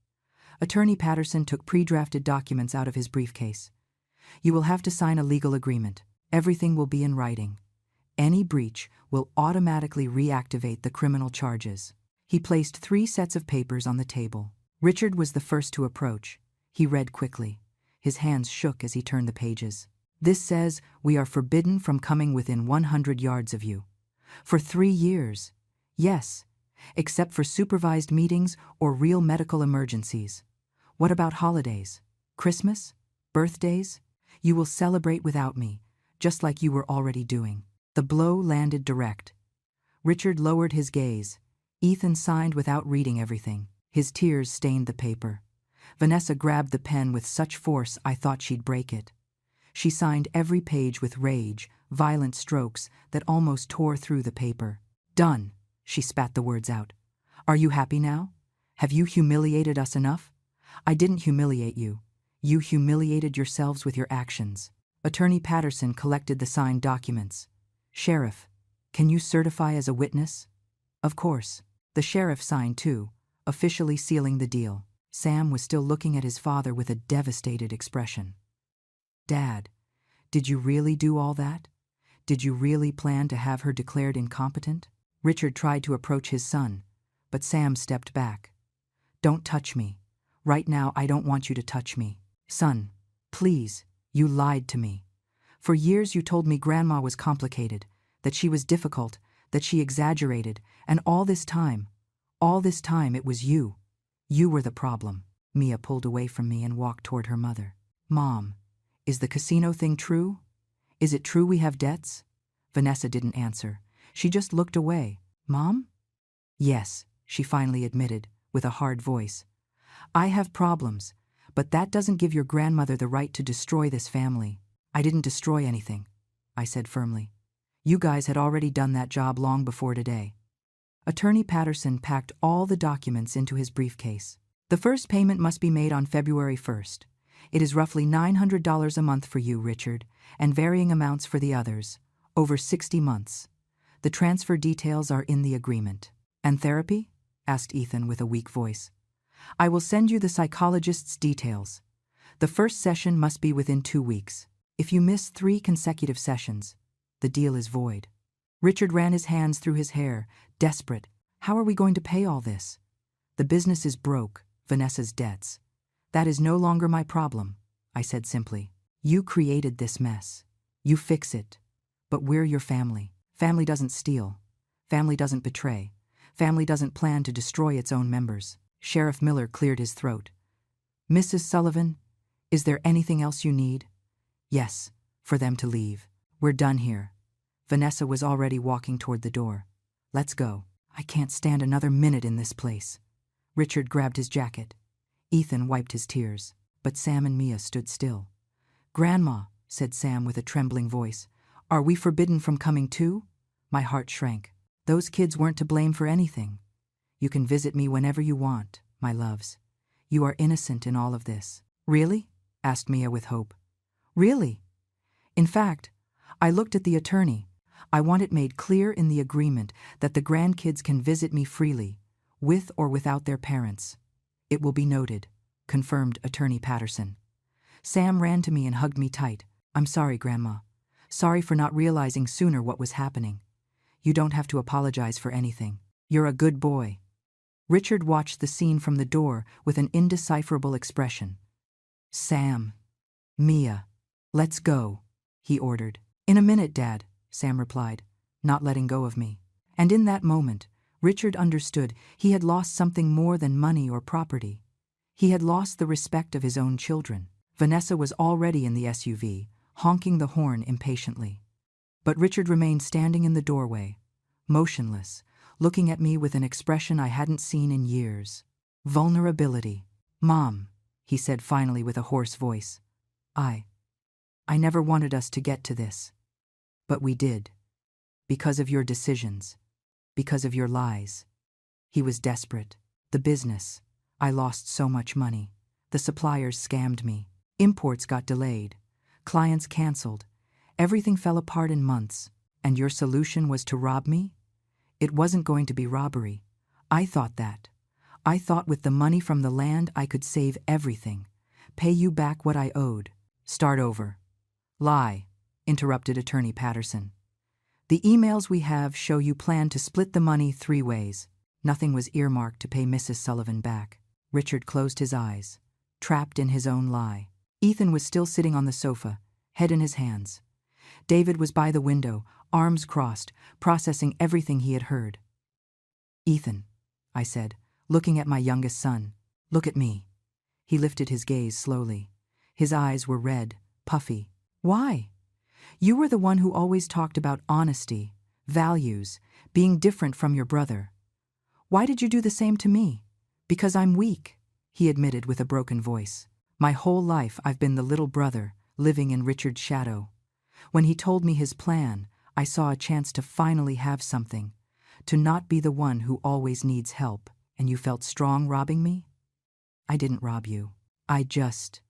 Attorney Patterson took pre-drafted documents out of his briefcase. "You will have to sign a legal agreement. Everything will be in writing. Any breach will automatically reactivate the criminal charges." He placed 3 sets of papers on the table. Richard was the first to approach. He read quickly. His hands shook as he turned the pages. "This says we are forbidden from coming within 100 yards of you. For 3 years. Yes, except for supervised meetings or real medical emergencies. What about holidays? Christmas? Birthdays? You will celebrate without me, just like you were already doing." The blow landed direct. Richard lowered his gaze. Ethan signed without reading everything. His tears stained the paper. Vanessa grabbed the pen with such force I thought she'd break it. She signed every page with rage, violent strokes that almost tore through the paper. "Done," she spat the words out. "Are you happy now? Have you humiliated us enough?" "I didn't humiliate you. You humiliated yourselves with your actions." Attorney Patterson collected the signed documents. "Sheriff, can you certify as a witness?" "Of course." The sheriff signed too, officially sealing the deal. Sam was still looking at his father with a devastated expression. "Dad, did you really do all that? Did you really plan to have her declared incompetent?" Richard tried to approach his son, but Sam stepped back. "Don't touch me. Right now, I don't want you to touch me. Son, please, you lied to me. For years you told me Grandma was complicated, that she was difficult, that she exaggerated, and all this time it was you. You were the problem." Mia pulled away from me and walked toward her mother. "Mom, is the casino thing true? Is it true we have debts?" Vanessa didn't answer. She just looked away. "Mom?" "Yes," she finally admitted, with a hard voice. "I have problems, but that doesn't give your grandmother the right to destroy this family." "I didn't destroy anything," I said firmly. "You guys had already done that job long before today." Attorney Patterson packed all the documents into his briefcase. "The first payment must be made on February 1st. It is roughly $900 a month for you, Richard, and varying amounts for the others, over 60 months. The transfer details are in the agreement." "And therapy?" asked Ethan with a weak voice. "I will send you the psychologist's details. The first session must be within 2 weeks. If you miss 3 consecutive sessions, the deal is void." Richard ran his hands through his hair, desperate. "How are we going to pay all this? The business is broke, Vanessa's debts. That is no longer my problem," I said simply. "You created this mess. You fix it. But we're your family. Family doesn't steal. Family doesn't betray. Family doesn't plan to destroy its own members." Sheriff Miller cleared his throat. "Mrs. Sullivan, is there anything else you need?" "Yes, for them to leave. We're done here." Vanessa was already walking toward the door. Let's go. I can't stand another minute in this place. Richard grabbed his jacket. Ethan wiped his tears, but Sam and Mia stood still. Grandma, said Sam with a trembling voice, are we forbidden from coming too? My heart shrank. Those kids weren't to blame for anything. You can visit me whenever you want, my loves. You are innocent in all of this. Really? Asked Mia with hope. Really? In fact, I looked at the attorney. I want it made clear in the agreement that the grandkids can visit me freely, with or without their parents. It will be noted, confirmed Attorney Patterson. Sam ran to me and hugged me tight. I'm sorry, Grandma. Sorry for not realizing sooner what was happening. You don't have to apologize for anything. You're a good boy. Richard watched the scene from the door with an indecipherable expression. Sam. Mia. Let's go, he ordered. In a minute, Dad, Sam replied, not letting go of me. And in that moment, Richard understood he had lost something more than money or property. He had lost the respect of his own children. Vanessa was already in the SUV, honking the horn impatiently. But Richard remained standing in the doorway, motionless, looking at me with an expression I hadn't seen in years. Vulnerability. Mom, he said finally with a hoarse voice. I never wanted us to get to this. But we did. Because of your decisions. Because of your lies. He was desperate. The business. I lost so much money. The suppliers scammed me. Imports got delayed. Clients canceled. Everything fell apart in months. And your solution was to rob me? It wasn't going to be robbery. I thought that. I thought with the money from the land I could save everything. Pay you back what I owed. Start over. Lie, interrupted Attorney Patterson. The emails we have show you plan to split the money 3 ways. Nothing was earmarked to pay Mrs. Sullivan back. Richard closed his eyes, trapped in his own lie. Ethan was still sitting on the sofa, head in his hands. David was by the window, arms crossed, processing everything he had heard. Ethan, I said, looking at my youngest son, look at me. He lifted his gaze slowly. His eyes were red, puffy. Why? You were the one who always talked about honesty, values, being different from your brother. Why did you do the same to me? Because I'm weak, he admitted with a broken voice. My whole life I've been the little brother, living in Richard's shadow. When he told me his plan, I saw a chance to finally have something, to not be the one who always needs help, and you felt strong robbing me? I didn't rob you. I just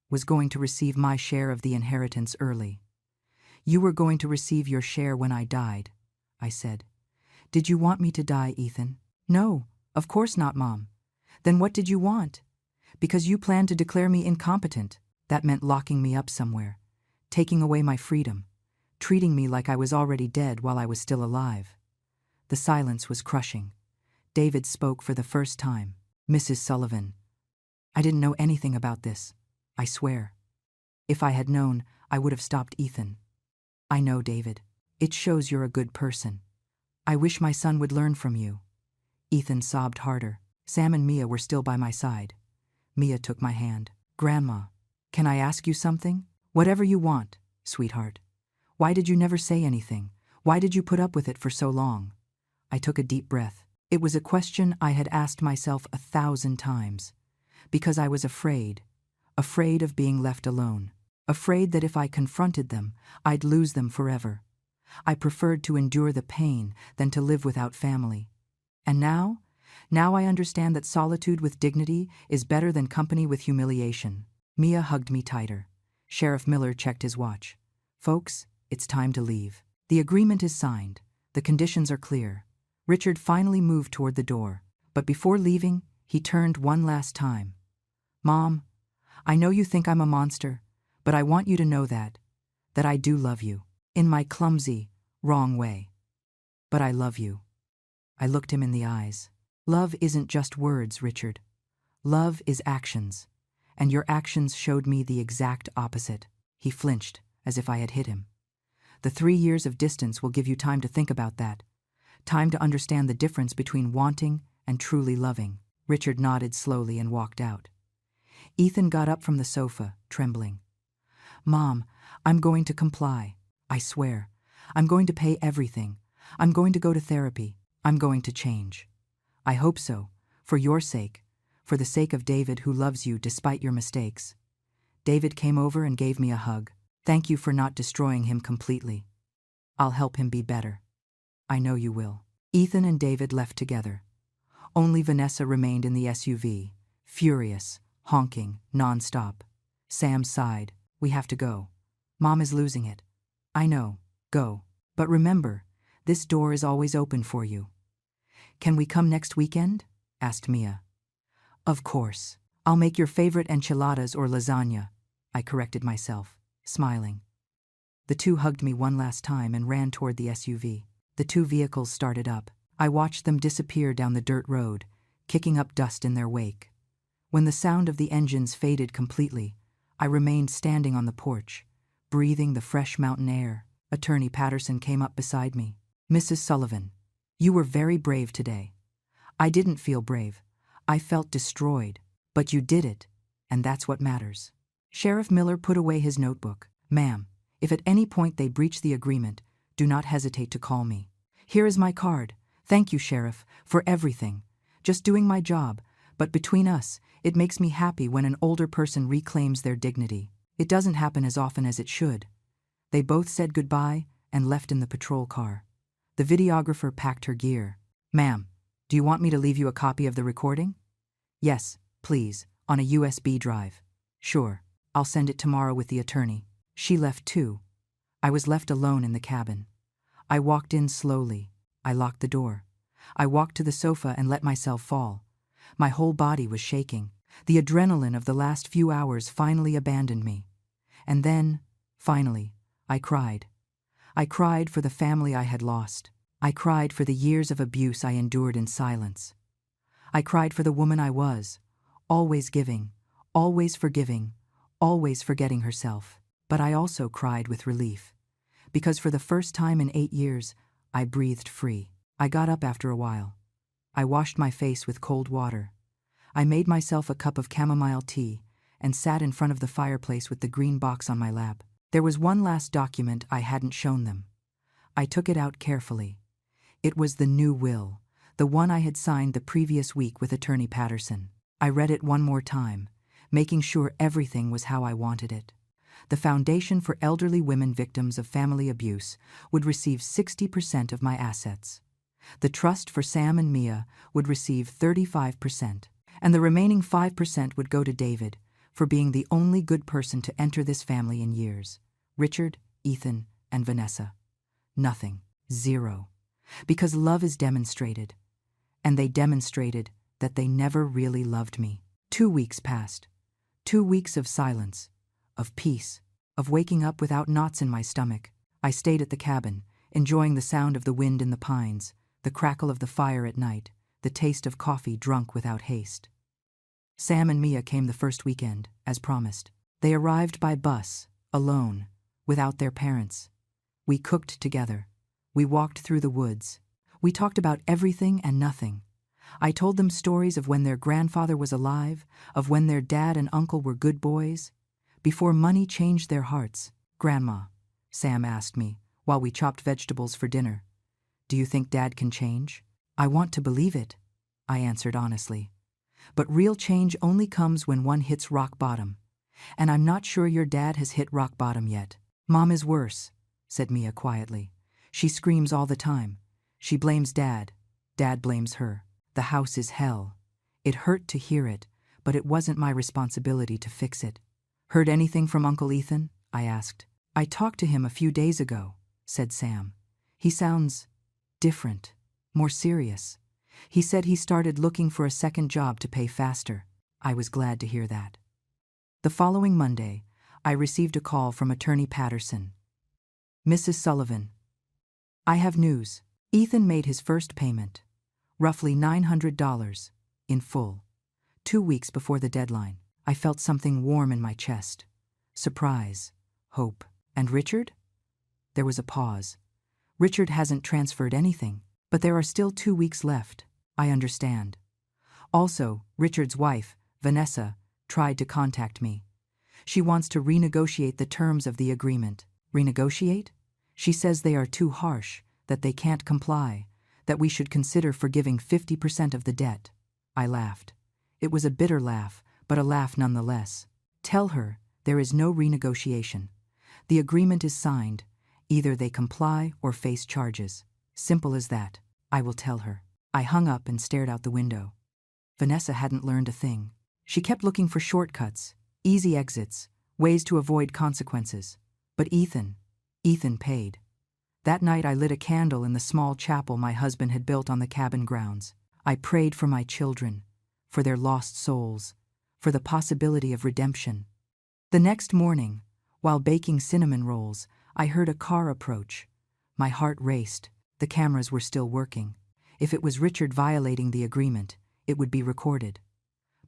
was going to receive my share of the inheritance early. You were going to receive your share when I died, I said. Did you want me to die, Ethan? No, of course not, Mom. Then what did you want? Because you planned to declare me incompetent. That meant locking me up somewhere, taking away my freedom, treating me like I was already dead while I was still alive. The silence was crushing. David spoke for the first time. Mrs. Sullivan. I didn't know anything about this, I swear. If I had known, I would have stopped Ethan. I know, David. It shows you're a good person. I wish my son would learn from you. Ethan sobbed harder. Sam and Mia were still by my side. Mia took my hand. Grandma, can I ask you something? Whatever you want, sweetheart. Why did you never say anything? Why did you put up with it for so long? I took a deep breath. It was a question I had asked myself 1,000 times. Because I was afraid of being left alone, afraid that if I confronted them, I'd lose them forever. I preferred to endure the pain than to live without family. And now I understand that solitude with dignity is better than company with humiliation. Mia hugged me tighter. Sheriff Miller checked his watch. Folks, it's time to leave. The agreement is signed. The conditions are clear. Richard finally moved toward the door, but before leaving, he turned one last time. Mom, I know you think I'm a monster, but I want you to know that I do love you, in my clumsy, wrong way. But I love you. I looked him in the eyes. Love isn't just words, Richard. Love is actions, and your actions showed me the exact opposite. He flinched, as if I had hit him. The 3 years of distance will give you time to think about that, time to understand the difference between wanting and truly loving. Richard nodded slowly and walked out. Ethan got up from the sofa, trembling. Mom, I'm going to comply. I swear. I'm going to pay everything. I'm going to go to therapy. I'm going to change. I hope so, for your sake, for the sake of David who loves you despite your mistakes. David came over and gave me a hug. Thank you for not destroying him completely. I'll help him be better. I know you will. Ethan and David left together. Only Vanessa remained in the SUV, furious, honking, non-stop. Sam sighed. We have to go. Mom is losing it. I know. Go. But remember, this door is always open for you. Can we come next weekend? Asked Mia. Of course. I'll make your favorite enchiladas or lasagna, I corrected myself, smiling. The two hugged me one last time and ran toward the SUV. The two vehicles started up. I watched them disappear down the dirt road, kicking up dust in their wake. When the sound of the engines faded completely, I remained standing on the porch, breathing the fresh mountain air. Attorney Patterson came up beside me. Mrs. Sullivan, you were very brave today. I didn't feel brave. I felt destroyed. But you did it, and that's what matters. Sheriff Miller put away his notebook. Ma'am, if at any point they breach the agreement, do not hesitate to call me. Here is my card. Thank you, Sheriff, for everything. Just doing my job, but between us, it makes me happy when an older person reclaims their dignity. It doesn't happen as often as it should. They both said goodbye and left in the patrol car. The videographer packed her gear. Ma'am, do you want me to leave you a copy of the recording? Yes, please, on a USB drive. Sure, I'll send it tomorrow with the attorney. She left too. I was left alone in the cabin. I walked in slowly. I locked the door. I walked to the sofa and let myself fall. My whole body was shaking. The adrenaline of the last few hours finally abandoned me. And then, finally, I cried. I cried for the family I had lost. I cried for the years of abuse I endured in silence. I cried for the woman I was, always giving, always forgiving, always forgetting herself. But I also cried with relief, because for the first time in 8 years, I breathed free. I got up after a while. I washed my face with cold water. I made myself a cup of chamomile tea and sat in front of the fireplace with the green box on my lap. There was one last document I hadn't shown them. I took it out carefully. It was the new will, the one I had signed the previous week with Attorney Patterson. I read it one more time, making sure everything was how I wanted it. The Foundation for Elderly Women Victims of Family Abuse would receive 60% of my assets. The Trust for Sam and Mia would receive 35%, and the remaining 5% would go to David for being the only good person to enter this family in years. Richard, Ethan, and Vanessa. Nothing. Zero. Because love is demonstrated. And they demonstrated that they never really loved me. 2 weeks passed. 2 weeks of silence, of peace, of waking up without knots in my stomach. I stayed at the cabin, enjoying the sound of the wind in the pines, the crackle of the fire at night, the taste of coffee drunk without haste. Sam and Mia came the first weekend, as promised. They arrived by bus, alone, without their parents. We cooked together. We walked through the woods. We talked about everything and nothing. I told them stories of when their grandfather was alive, of when their dad and uncle were good boys, before money changed their hearts. Grandma, Sam asked me, while we chopped vegetables for dinner, do you think Dad can change? I want to believe it, I answered honestly. But real change only comes when one hits rock bottom. And I'm not sure your dad has hit rock bottom yet. Mom is worse, said Mia quietly. She screams all the time. She blames Dad. Dad blames her. The house is hell. It hurt to hear it, but it wasn't my responsibility to fix it. Heard anything from Uncle Ethan? I asked. I talked to him a few days ago, said Sam. He sounds different, more serious. He said he started looking for a second job to pay faster. I was glad to hear that. The following Monday, I received a call from Attorney Patterson. Mrs. Sullivan, I have news. Ethan made his first payment, roughly $900, in full. 2 weeks before the deadline, I felt something warm in my chest. Surprise, hope. And Richard? There was a pause. Richard hasn't transferred anything, but there are still 2 weeks left. I understand. Also, Richard's wife, Vanessa, tried to contact me. She wants to renegotiate the terms of the agreement. Renegotiate? She says they are too harsh, that they can't comply, that we should consider forgiving 50% of the debt. I laughed. It was a bitter laugh, but a laugh nonetheless. Tell her there is no renegotiation. The agreement is signed. Either they comply or face charges. Simple as that. I will tell her. I hung up and stared out the window. Vanessa hadn't learned a thing. She kept looking for shortcuts, easy exits, ways to avoid consequences. But Ethan paid. That night I lit a candle in the small chapel my husband had built on the cabin grounds. I prayed for my children, for their lost souls, for the possibility of redemption. The next morning, while baking cinnamon rolls, I heard a car approach. My heart raced. The cameras were still working. If it was Richard violating the agreement, it would be recorded.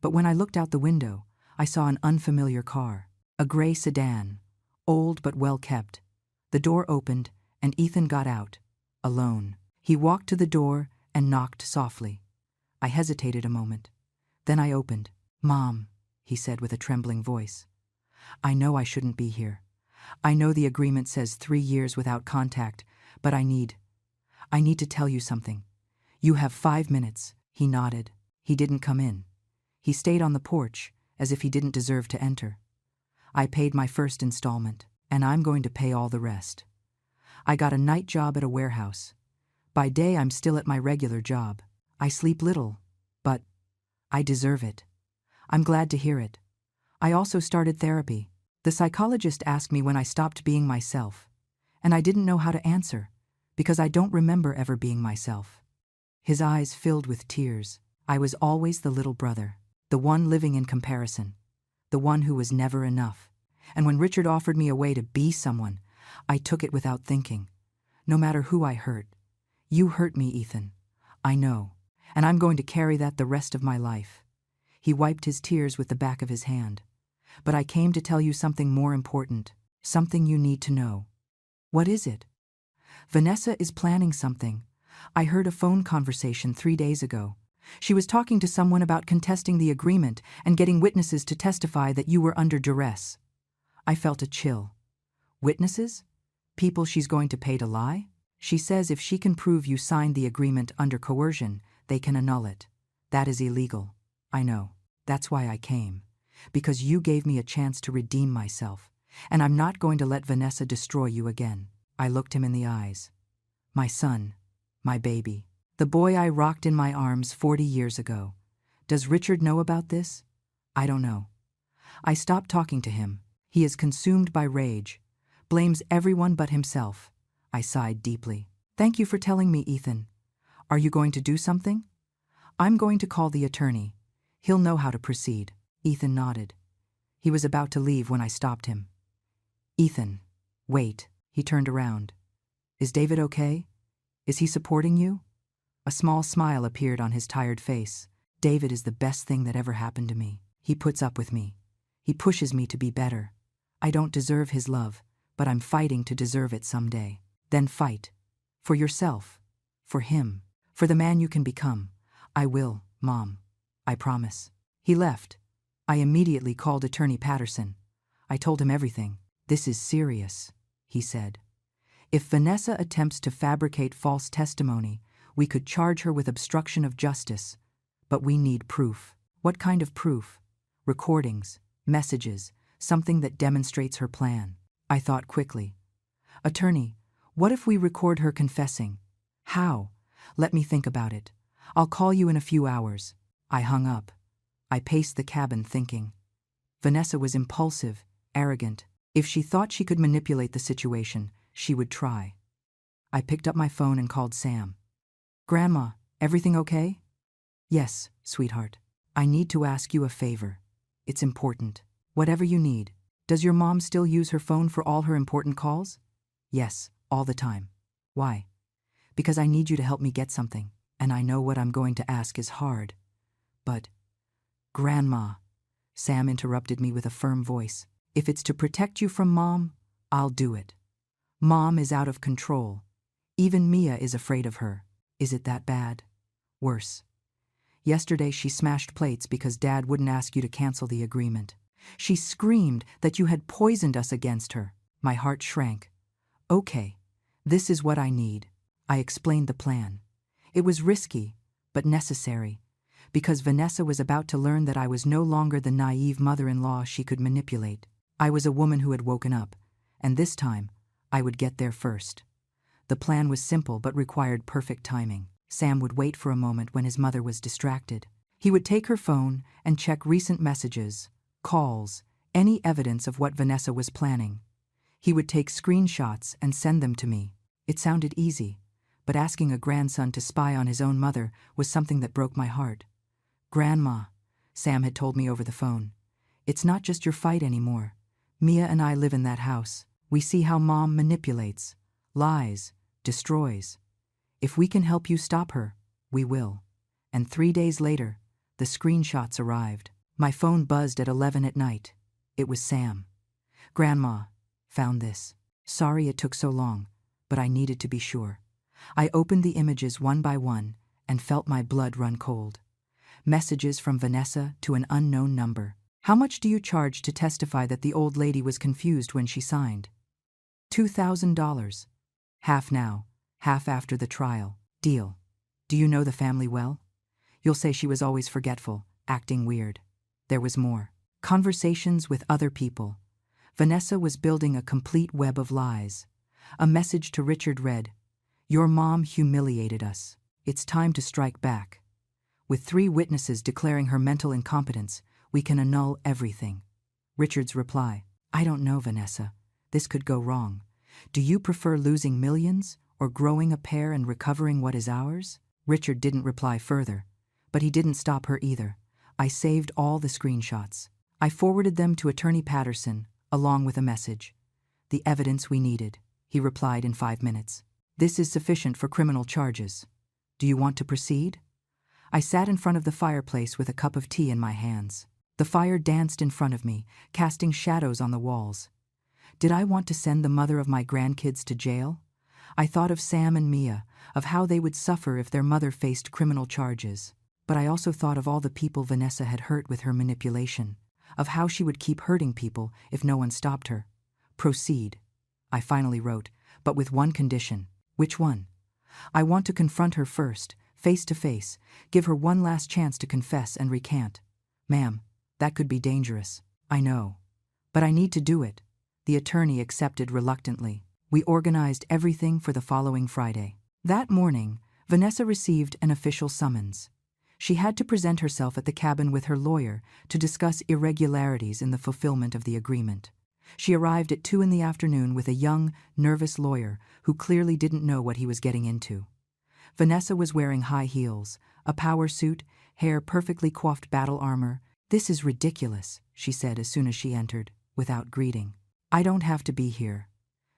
But when I looked out the window, I saw an unfamiliar car, a gray sedan, old but well kept. The door opened, and Ethan got out, alone. He walked to the door and knocked softly. I hesitated a moment. Then I opened. "Mom," he said with a trembling voice. "I know I shouldn't be here. I know the agreement says 3 years without contact, but I need to tell you something. You have 5 minutes." He nodded. He didn't come in. He stayed on the porch, as if he didn't deserve to enter. "I paid my first installment, and I'm going to pay all the rest. I got a night job at a warehouse. By day I'm still at my regular job. I sleep little, but I deserve it. I'm glad to hear it. I also started therapy. The psychologist asked me when I stopped being myself, and I didn't know how to answer, because I don't remember ever being myself." His eyes filled with tears. I was always the little brother, the one living in comparison, the one who was never enough. And when Richard offered me a way to be someone, I took it without thinking. No matter who I hurt. You hurt me, Ethan. I know, and I'm going to carry that the rest of my life. He wiped his tears with the back of his hand. "But I came to tell you something more important, something you need to know." "What is it?" "Vanessa is planning something. I heard a phone conversation 3 days ago. She was talking to someone about contesting the agreement and getting witnesses to testify that you were under duress." I felt a chill. "Witnesses? People she's going to pay to lie?" "She says if she can prove you signed the agreement under coercion, they can annul it. That is illegal." "I know. That's why I came. Because you gave me a chance to redeem myself, and I'm not going to let Vanessa destroy you again." I looked him in the eyes. "My son, my baby, the boy I rocked in my arms 40 years ago. Does Richard know about this?" "I don't know." I stopped talking to him. He is consumed by rage, blames everyone but himself. I sighed deeply. "Thank you for telling me, Ethan. Are you going to do something?" "I'm going to call the attorney. He'll know how to proceed." Ethan nodded. He was about to leave when I stopped him. "Ethan, wait." He turned around. "Is David okay? Is he supporting you?" A small smile appeared on his tired face. "David is the best thing that ever happened to me. He puts up with me. He pushes me to be better. I don't deserve his love, but I'm fighting to deserve it someday." "Then fight. For yourself. For him. For the man you can become." "I will, Mom. I promise." He left. I immediately called Attorney Patterson. I told him everything. "This is serious," he said. "If Vanessa attempts to fabricate false testimony, we could charge her with obstruction of justice. But we need proof." "What kind of proof?" "Recordings, messages, something that demonstrates her plan." I thought quickly. "Attorney, what if we record her confessing?" "How?" "Let me think about it. I'll call you in a few hours." I hung up. I paced the cabin thinking. Vanessa was impulsive, arrogant. If she thought she could manipulate the situation, she would try. I picked up my phone and called Sam. "Grandma, everything okay?" "Yes, sweetheart. I need to ask you a favor. It's important. Whatever you need." "Does your mom still use her phone for all her important calls?" "Yes, all the time." "Why?" "Because I need you to help me get something, and I know what I'm going to ask is hard. But..." "Grandma," Sam interrupted me with a firm voice, "if it's to protect you from Mom, I'll do it. Mom is out of control. Even Mia is afraid of her. Is it that bad? Worse. Yesterday she smashed plates because Dad wouldn't ask you to cancel the agreement. She screamed that you had poisoned us against her." My heart shrank. "Okay, This is what I need. I explained the plan. It was risky, but necessary, because Vanessa was about to learn that I was no longer the naive mother-in-law she could manipulate. I was a woman who had woken up, and this time, I would get there first. The plan was simple but required perfect timing. Sam would wait for a moment when his mother was distracted. He would take her phone and check recent messages, calls, any evidence of what Vanessa was planning. He would take screenshots and send them to me. It sounded easy, but asking a grandson to spy on his own mother was something that broke my heart. "Grandma," Sam had told me over the phone, "it's not just your fight anymore. Mia and I live in that house. We see how Mom manipulates, lies, destroys. If we can help you stop her, we will." And 3 days later, the screenshots arrived. My phone buzzed at 11 at night. It was Sam. "Grandma, found this. Sorry it took so long, but I needed to be sure." I opened the images one by one and felt my blood run cold. Messages from Vanessa to an unknown number. "How much do you charge to testify that the old lady was confused when she signed?" $2,000. Half now, half after the trial. Deal. Do you know the family well? You'll say she was always forgetful, acting weird. There was more. Conversations with other people. Vanessa was building a complete web of lies. A message to Richard read, "Your mom humiliated us. It's time to strike back. With 3 witnesses declaring her mental incompetence, we can annul everything." Richard's reply, "I don't know, Vanessa. This could go wrong. Do you prefer losing millions or growing a pair and recovering what is ours?" Richard didn't reply further, but he didn't stop her either. I saved all the screenshots. I forwarded them to Attorney Patterson, along with a message. "The evidence we needed," he replied in 5 minutes. "This is sufficient for criminal charges. Do you want to proceed?" I sat in front of the fireplace with a cup of tea in my hands. The fire danced in front of me, casting shadows on the walls. Did I want to send the mother of my grandkids to jail? I thought of Sam and Mia, of how they would suffer if their mother faced criminal charges. But I also thought of all the people Vanessa had hurt with her manipulation, of how she would keep hurting people if no one stopped her. "Proceed," I finally wrote, but with one condition. "Which one?" "I want to confront her first, face to face, give her one last chance to confess and recant." "Ma'am, that could be dangerous." "I know. But I need to do it." The attorney accepted reluctantly. We organized everything for the following Friday. That morning, Vanessa received an official summons. She had to present herself at the cabin with her lawyer to discuss irregularities in the fulfillment of the agreement. She arrived at 2 in the afternoon with a young, nervous lawyer who clearly didn't know what he was getting into. Vanessa was wearing high heels, a power suit, hair perfectly coiffed battle armor. "This is ridiculous," she said as soon as she entered, without greeting. "I don't have to be here.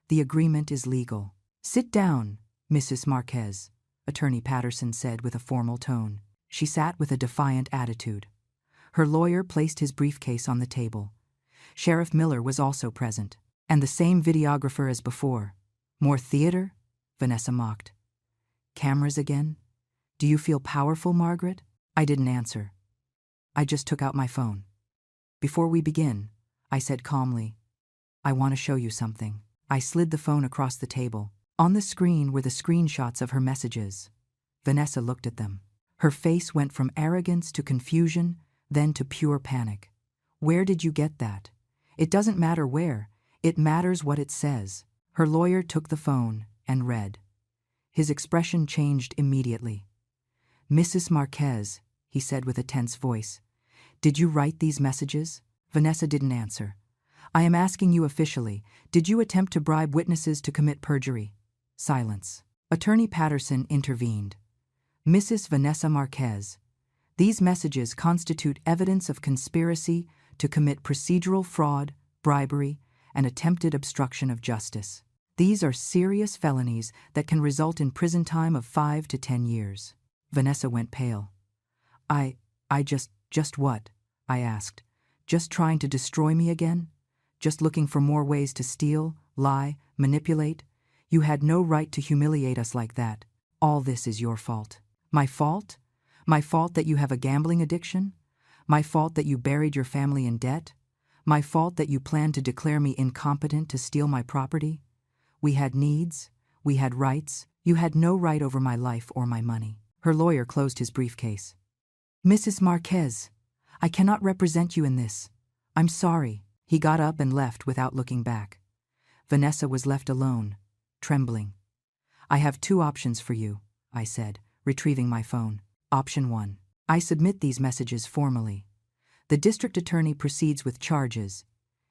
The agreement is legal." "Sit down, Mrs. Marquez," Attorney Patterson said with a formal tone. She sat with a defiant attitude. Her lawyer placed his briefcase on the table. Sheriff Miller was also present. "And the same videographer as before. More theater?" Vanessa mocked. "Cameras again? Do you feel powerful, Margaret?" I didn't answer. I just took out my phone. "Before we begin," I said calmly, "I want to show you something." I slid the phone across the table. On the screen were the screenshots of her messages. Vanessa looked at them. Her face went from arrogance to confusion, then to pure panic. "Where did you get that?" "It doesn't matter where. It matters what it says." Her lawyer took the phone and read. His expression changed immediately. "Mrs. Marquez," he said with a tense voice, "did you write these messages?" Vanessa didn't answer. "I am asking you officially, did you attempt to bribe witnesses to commit perjury?" Silence. Attorney Patterson intervened. "Mrs. Vanessa Marquez, these messages constitute evidence of conspiracy to commit procedural fraud, bribery, and attempted obstruction of justice. These are serious felonies that can result in prison time of 5 to 10 years. Vanessa went pale. I just what?" I asked. "Just trying to destroy me again? Just looking for more ways to steal, lie, manipulate? You had no right to humiliate us like that. All this is your fault." "My fault? My fault that you have a gambling addiction? My fault that you buried your family in debt? My fault that you planned to declare me incompetent to steal my property? We had needs. We had rights. You had no right over my life or my money. Her lawyer closed his briefcase. Mrs. Marquez, I cannot represent you in this. I'm sorry. He got up and left without looking back. Vanessa was left alone, trembling. I have two options for you, I said, retrieving my phone. Option 1. I submit these messages formally. The district attorney proceeds with charges.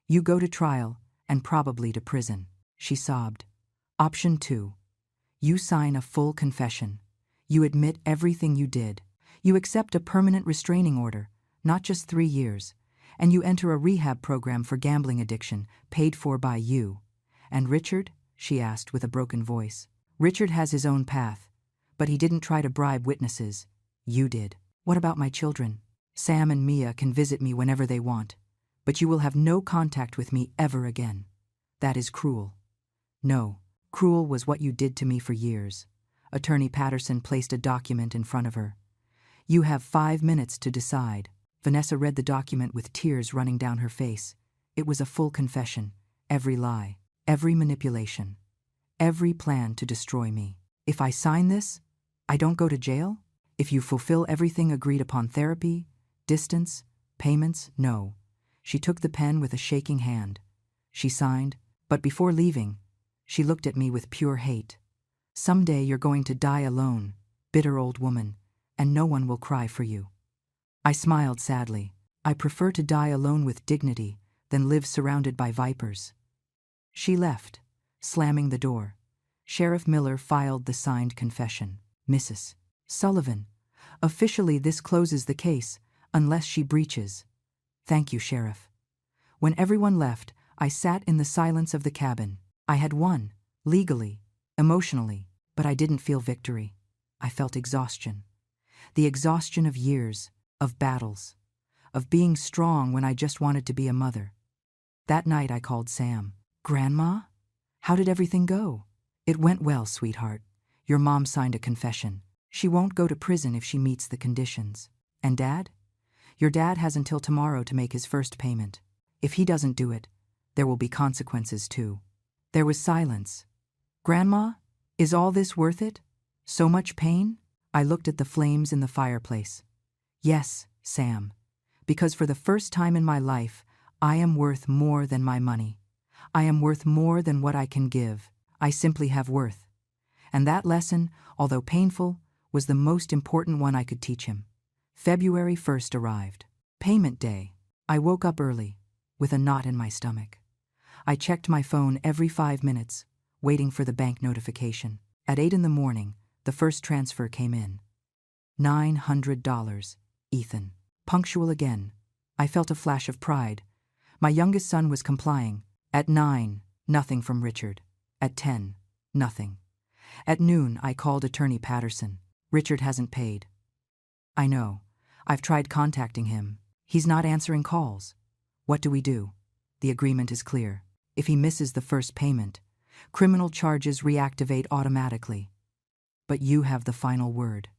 You go to trial and probably to prison. She sobbed. Option 2. You sign a full confession. You admit everything you did. You accept a permanent restraining order, not just 3 years, and you enter a rehab program for gambling addiction, paid for by you. And Richard? She asked with a broken voice. Richard has his own path, but he didn't try to bribe witnesses. You did. What about my children? Sam and Mia can visit me whenever they want, but you will have no contact with me ever again. That is cruel. No, cruel was what you did to me for years. Attorney Patterson placed a document in front of her. You have 5 minutes to decide. Vanessa read the document with tears running down her face. It was a full confession. Every lie, every manipulation, every plan to destroy me. If I sign this, I don't go to jail? If you fulfill everything agreed upon, therapy, distance, payments, no. She took the pen with a shaking hand. She signed, but before leaving, she looked at me with pure hate. Someday you're going to die alone, bitter old woman, and no one will cry for you. I smiled sadly. I prefer to die alone with dignity than live surrounded by vipers. She left, slamming the door. Sheriff Miller filed the signed confession. Mrs. Sullivan, officially this closes the case, unless she breaches. Thank you, Sheriff. When everyone left, I sat in the silence of the cabin. I had won, legally, emotionally, but I didn't feel victory. I felt exhaustion. The exhaustion of years, of battles, of being strong when I just wanted to be a mother. That night I called Sam. Grandma? How did everything go? It went well, sweetheart. Your mom signed a confession. She won't go to prison if she meets the conditions. And Dad? Your dad has until tomorrow to make his first payment. If he doesn't do it, there will be consequences too. There was silence. Grandma, is all this worth it? So much pain? I looked at the flames in the fireplace. Yes, Sam, because for the first time in my life, I am worth more than my money. I am worth more than what I can give. I simply have worth. And that lesson, although painful, was the most important one I could teach him. February 1st arrived. Payment day. I woke up early, with a knot in my stomach. I checked my phone every 5 minutes, waiting for the bank notification. At 8 in the morning, the first transfer came in. $900, Ethan. Punctual again. I felt a flash of pride. My youngest son was complying. At 9, nothing from Richard. At 10, nothing. At noon, I called Attorney Patterson. Richard hasn't paid. I know. I've tried contacting him. He's not answering calls. What do we do? The agreement is clear. If he misses the first payment, criminal charges reactivate automatically. But you have the final word.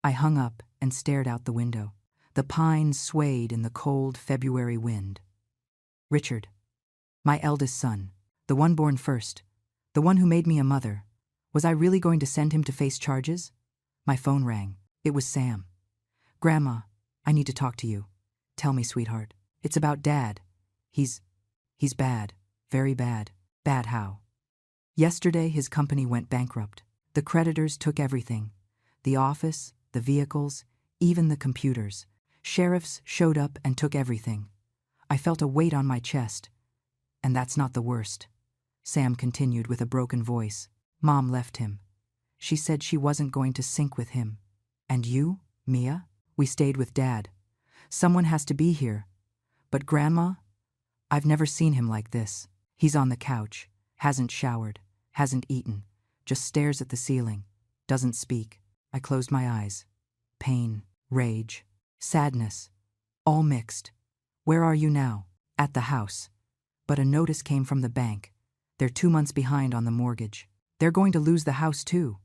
I hung up and stared out the window. The pines swayed in the cold February wind. Richard, my eldest son, the one born first, the one who made me a mother, was I really going to send him to face charges? My phone rang. It was Sam. Grandma, I need to talk to you. Tell me, sweetheart. It's about Dad. He's bad. Very bad. Bad how? Yesterday his company went bankrupt. The creditors took everything. The office, the vehicles, even the computers. Sheriffs showed up and took everything. I felt a weight on my chest. And that's not the worst. Sam continued with a broken voice. Mom left him. She said she wasn't going to sink with him. And you, Mia? We stayed with Dad. Someone has to be here. But Grandma? I've never seen him like this. He's on the couch, hasn't showered, hasn't eaten, just stares at the ceiling, doesn't speak. I closed my eyes. Pain, rage, sadness, all mixed. Where are you now? At the house. But a notice came from the bank. They're 2 months behind on the mortgage. They're going to lose the house too.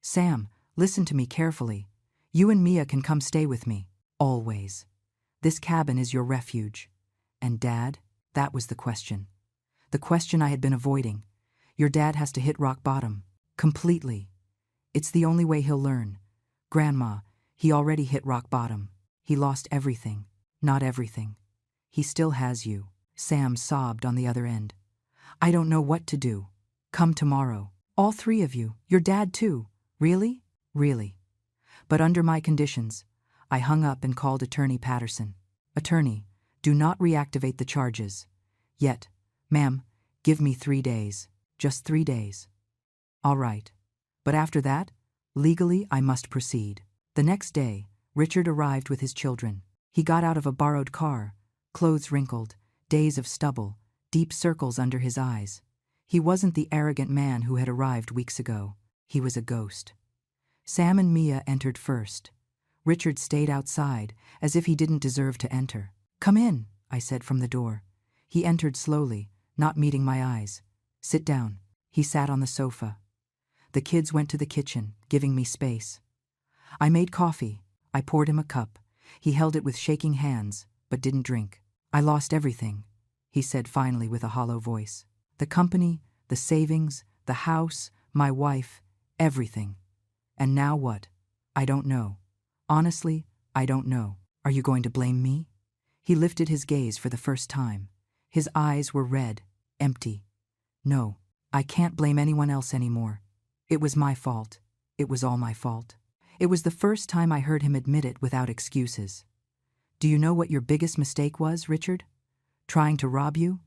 Sam, listen to me carefully. You and Mia can come stay with me. Always. This cabin is your refuge. And Dad? That was the question. The question I had been avoiding. Your dad has to hit rock bottom. Completely. It's the only way he'll learn. Grandma, he already hit rock bottom. He lost everything. Not everything. He still has you. Sam sobbed on the other end. I don't know what to do. Come tomorrow. All three of you. Your dad too. Really? Really. But under my conditions. I hung up and called Attorney Patterson. Attorney, do not reactivate the charges. Yet. Ma'am, give me 3 days. Just 3 days. All right. But after that, legally I must proceed. The next day, Richard arrived with his children. He got out of a borrowed car, clothes wrinkled, days of stubble, deep circles under his eyes. He wasn't the arrogant man who had arrived weeks ago. He was a ghost. Sam and Mia entered first. Richard stayed outside, as if he didn't deserve to enter. Come in, I said from the door. He entered slowly, not meeting my eyes. Sit down. He sat on the sofa. The kids went to the kitchen, giving me space. I made coffee. I poured him a cup. He held it with shaking hands, but didn't drink. I lost everything, he said finally with a hollow voice. The company, the savings, the house, my wife, everything. And now what? I don't know. Honestly, I don't know. Are you going to blame me? He lifted his gaze for the first time. His eyes were red, empty. No, I can't blame anyone else anymore. It was my fault. It was all my fault. It was the first time I heard him admit it without excuses. Do you know what your biggest mistake was, Richard? Trying to rob you?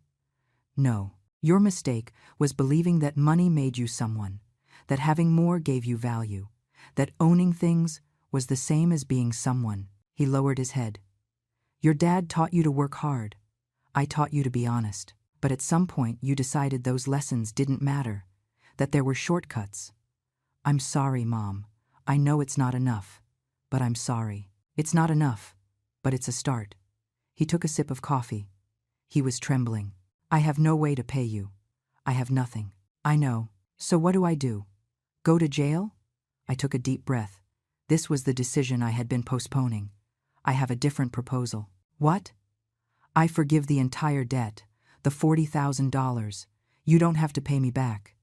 No. Your mistake was believing that money made you someone, that having more gave you value, that owning things was the same as being someone. He lowered his head. Your dad taught you to work hard. I taught you to be honest. But at some point you decided those lessons didn't matter, that there were shortcuts. I'm sorry, Mom. I know it's not enough, but I'm sorry. It's not enough, but it's a start. He took a sip of coffee. He was trembling. I have no way to pay you. I have nothing. I know. So what do I do? Go to jail? I took a deep breath. This was the decision I had been postponing. I have a different proposal. What? I forgive the entire debt, the $40,000. You don't have to pay me back.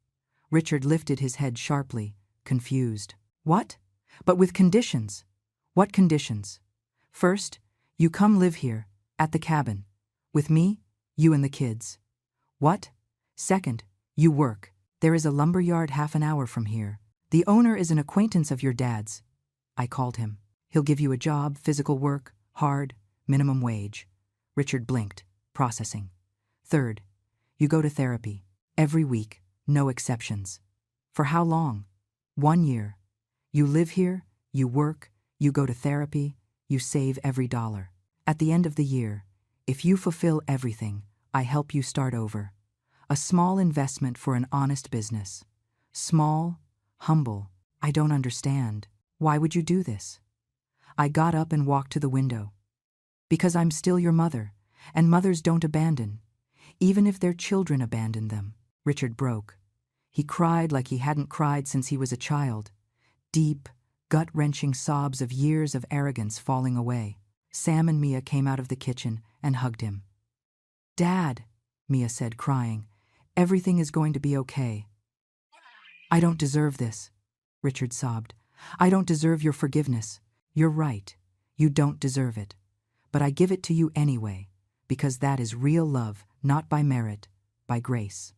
Richard lifted his head sharply, confused. What? But with conditions. What conditions? First, you come live here, at the cabin. With me, you and the kids. What? Second, you work. There is a lumberyard half an hour from here. The owner is an acquaintance of your dad's. I called him. He'll give you a job, physical work, hard, minimum wage. Richard blinked, processing. Third, you go to therapy. Every week, no exceptions. For how long? 1 year. You live here, you work, you go to therapy, you save every dollar. At the end of the year, if you fulfill everything, I help you start over. A small investment for an honest business. Small, humble. I don't understand. Why would you do this? I got up and walked to the window. Because I'm still your mother, and mothers don't abandon, even if their children abandon them. Richard broke. He cried like he hadn't cried since he was a child. Deep, gut-wrenching sobs of years of arrogance falling away. Sam and Mia came out of the kitchen and hugged him. Dad, Mia said, crying, everything is going to be okay. I don't deserve this, Richard sobbed. I don't deserve your forgiveness. You're right. You don't deserve it. But I give it to you anyway, because that is real love, not by merit, by grace.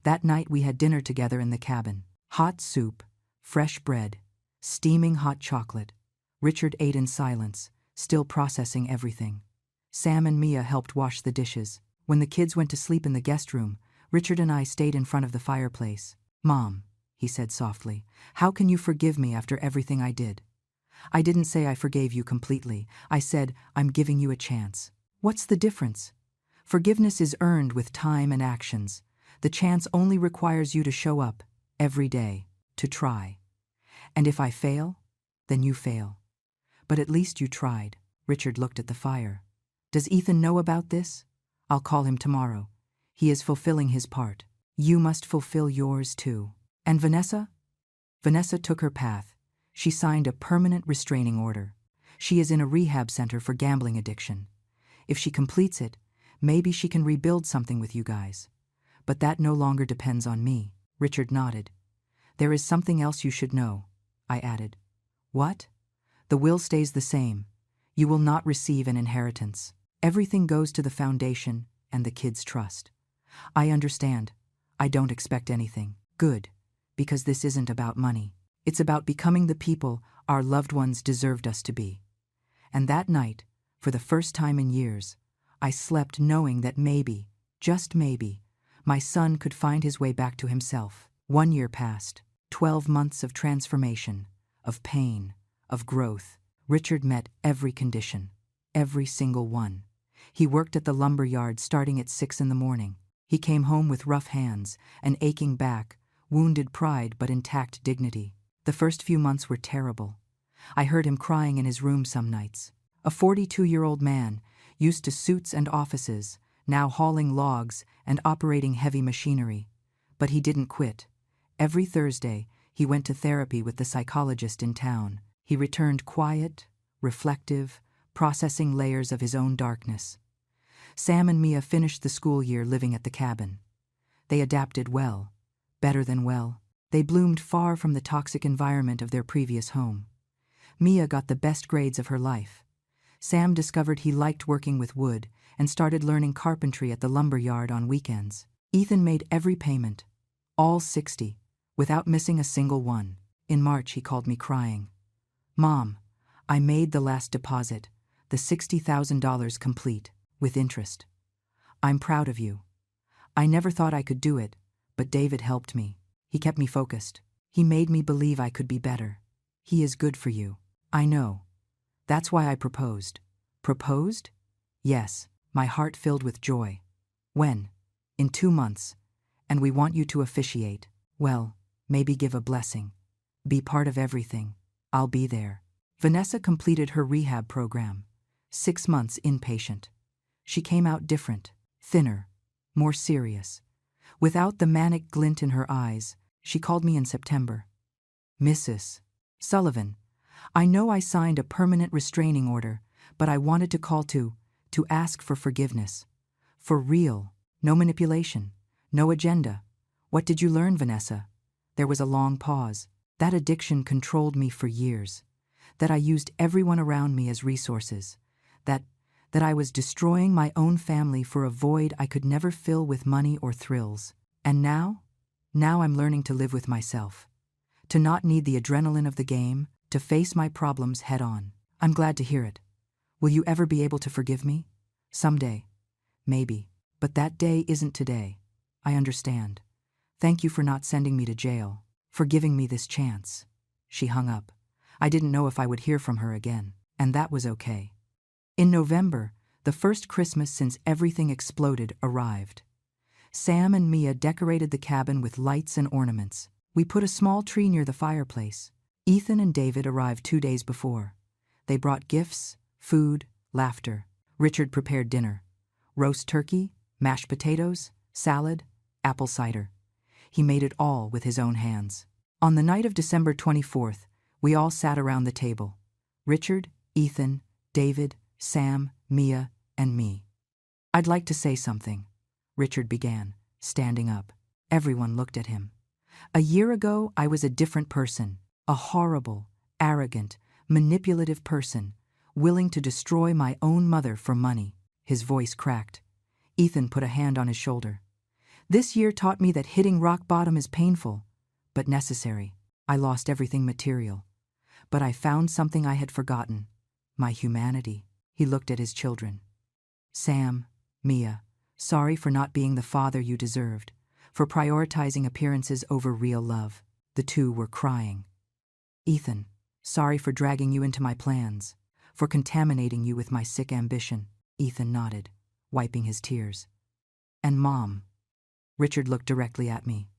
That night we had dinner together in the cabin. Hot soup, fresh bread, steaming hot chocolate. Richard ate in silence, still processing everything. Sam and Mia helped wash the dishes. When the kids went to sleep in the guest room, Richard and I stayed in front of the fireplace. Mom, he said softly, how can you forgive me after everything I did? I didn't say I forgave you completely. I said, I'm giving you a chance. What's the difference? Forgiveness is earned with time and actions. The chance only requires you to show up, every day, to try. And if I fail, then you fail. But at least you tried. Richard looked at the fire. Does Ethan know about this? I'll call him tomorrow. He is fulfilling his part. You must fulfill yours too. And Vanessa? Vanessa took her path. She signed a permanent restraining order. She is in a rehab center for gambling addiction. If she completes it, maybe she can rebuild something with you guys. But that no longer depends on me. Richard nodded. There is something else you should know, I added. What? The will stays the same. You will not receive an inheritance. Everything goes to the foundation and the kids' trust. I understand. I don't expect anything. Good, because this isn't about money. It's about becoming the people our loved ones deserved us to be. And that night, for the first time in years, I slept knowing that maybe, just maybe, my son could find his way back to himself. 1 year passed, 12 months of transformation, of pain, of growth. Richard met every condition, every single one. He worked at the lumber yard starting at 6 in the morning. He came home with rough hands, an aching back, wounded pride but intact dignity. The first few months were terrible. I heard him crying in his room some nights. A 42-year-old man, used to suits and offices, now hauling logs and operating heavy machinery. But he didn't quit. Every Thursday, he went to therapy with the psychologist in town. He returned quiet, reflective, processing layers of his own darkness. Sam and Mia finished the school year living at the cabin. They adapted well, better than well. They bloomed far from the toxic environment of their previous home. Mia got the best grades of her life. Sam discovered he liked working with wood and started learning carpentry at the lumber yard on weekends. Ethan made every payment, all 60, without missing a single one. In March, he called me crying. Mom, I made the last deposit, the $60,000 complete, with interest. I'm proud of you. I never thought I could do it, but David helped me. He kept me focused. He made me believe I could be better. He is good for you. I know. That's why I proposed. Proposed? Yes, my heart filled with joy. When? In 2 months. And we want you to officiate. Well, maybe give a blessing. Be part of everything. I'll be there. Vanessa completed her rehab program. 6 months inpatient. She came out different, thinner, more serious. Without the manic glint in her eyes, she called me in September. Mrs. Sullivan, I know I signed a permanent restraining order, but I wanted to call to ask for forgiveness. For real, no manipulation, no agenda. What did you learn, Vanessa? There was a long pause. That addiction controlled me for years. That I used everyone around me as resources. That I was destroying my own family for a void I could never fill with money or thrills. And now? Now I'm learning to live with myself. To not need the adrenaline of the game, to face my problems head on. I'm glad to hear it. Will you ever be able to forgive me? Someday. Maybe. But that day isn't today. I understand. Thank you for not sending me to jail, for giving me this chance. She hung up. I didn't know if I would hear from her again, and that was okay. In November, the first Christmas since everything exploded arrived. Sam and Mia decorated the cabin with lights and ornaments. We put a small tree near the fireplace. Ethan and David arrived 2 days before. They brought gifts, food, laughter. Richard prepared dinner. Roast turkey, mashed potatoes, salad, apple cider. He made it all with his own hands. On the night of December 24th, we all sat around the table. Richard, Ethan, David, Sam, Mia, and me. I'd like to say something, Richard began, standing up. Everyone looked at him. A year ago, I was a different person, a horrible, arrogant, manipulative person, willing to destroy my own mother for money. His voice cracked. Ethan put a hand on his shoulder. This year taught me that hitting rock bottom is painful, but necessary. I lost everything material. But I found something I had forgotten, my humanity. He looked at his children. Sam, Mia, sorry for not being the father you deserved, for prioritizing appearances over real love. The two were crying. Ethan, sorry for dragging you into my plans, for contaminating you with my sick ambition. Ethan nodded, wiping his tears. And Mom. Richard looked directly at me.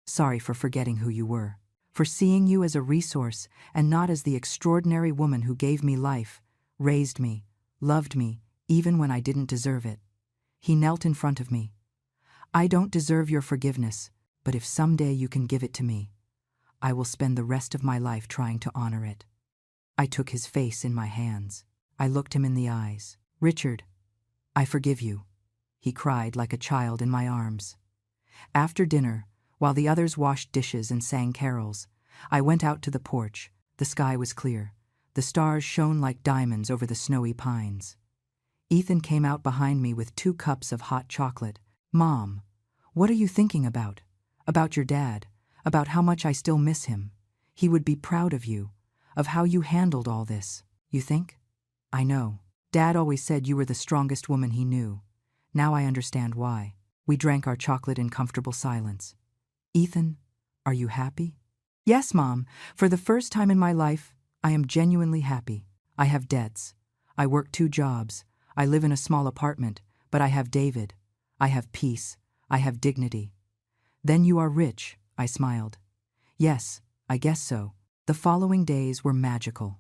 Sorry for forgetting who you were, for seeing you as a resource and not as the extraordinary woman who gave me life, raised me, loved me, even when I didn't deserve it. He knelt in front of me. I don't deserve your forgiveness, but if someday you can give it to me, I will spend the rest of my life trying to honor it. I took his face in my hands. I looked him in the eyes. Richard, I forgive you, he cried like a child in my arms. After dinner, While the others washed dishes and sang carols, I went out to the porch. The sky was clear. The stars shone like diamonds over the snowy pines. Ethan came out behind me with 2 cups of hot chocolate. "Mom, what are you thinking about? About your dad, about how much I still miss him. He would be proud of you, of how you handled all this. You think?" "I know. Dad always said you were the strongest woman he knew. Now I understand why." We drank our chocolate in comfortable silence. "Ethan, are you happy?" "Yes, Mom. For the first time in my life, I am genuinely happy. I have debts. I work 2 jobs. I live in a small apartment, but I have David. I have peace. I have dignity." "Then you are rich," I smiled. "Yes, I guess so." The following days were magical.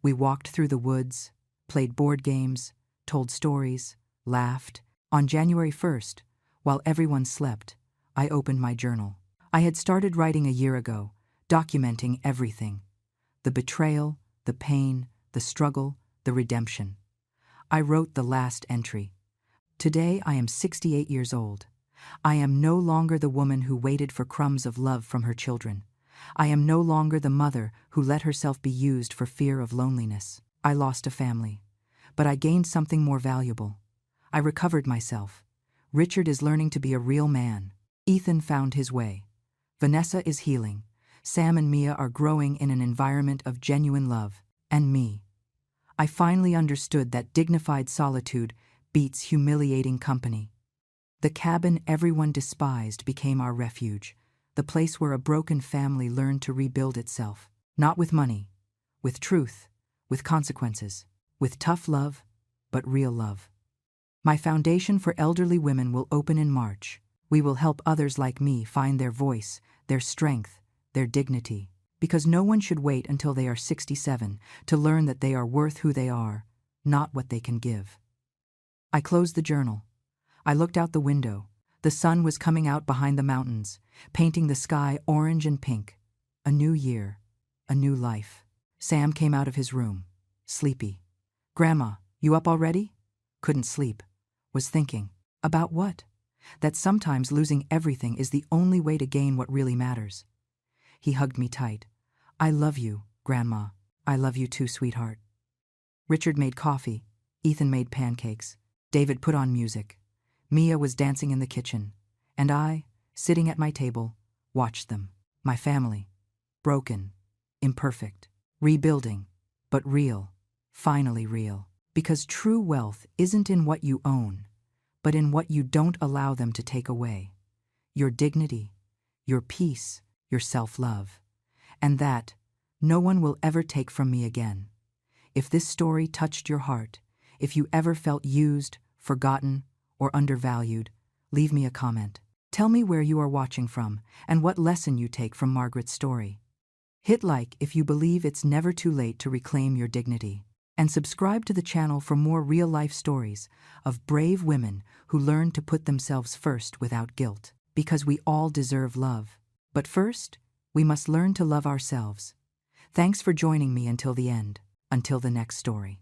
We walked through the woods, played board games, told stories, laughed. On January 1st, while everyone slept, I opened my journal. I had started writing a year ago, documenting everything. The betrayal, the pain, the struggle, the redemption. I wrote the last entry. Today I am 68 years old. I am no longer the woman who waited for crumbs of love from her children. I am no longer the mother who let herself be used for fear of loneliness. I lost a family, but I gained something more valuable. I recovered myself. Richard is learning to be a real man. Ethan found his way. Vanessa is healing. Sam and Mia are growing in an environment of genuine love. And me. I finally understood that dignified solitude beats humiliating company. The cabin everyone despised became our refuge, the place where a broken family learned to rebuild itself. Not with money, with truth, with consequences, with tough love, but real love. My foundation for elderly women will open in March. We will help others like me find their voice, their strength, their dignity. Because no one should wait until they are 67 to learn that they are worth who they are, not what they can give. I closed the journal. I looked out the window. The sun was coming out behind the mountains, painting the sky orange and pink. A new year, a new life. Sam came out of his room, sleepy. "Grandma, you up already?" Couldn't sleep. Was thinking. About what? That sometimes losing everything is the only way to gain what really matters. He hugged me tight. "I love you, Grandma. I love you too, sweetheart." Richard made coffee. Ethan made pancakes. David put on music. Mia was dancing in the kitchen. And I, sitting at my table, watched them. My family. Broken. Imperfect. Rebuilding. But real. Finally real. Because true wealth isn't in what you own, but in what you don't allow them to take away. Your dignity, your peace, your self-love. And that no one will ever take from me again. If this story touched your heart, if you ever felt used, forgotten, or undervalued, leave me a comment. Tell me where you are watching from and what lesson you take from Margaret's story. Hit like if you believe it's never too late to reclaim your dignity. And subscribe to the channel for more real-life stories of brave women who learn to put themselves first without guilt. Because we all deserve love. But first, we must learn to love ourselves. Thanks for joining me until the end. Until the next story.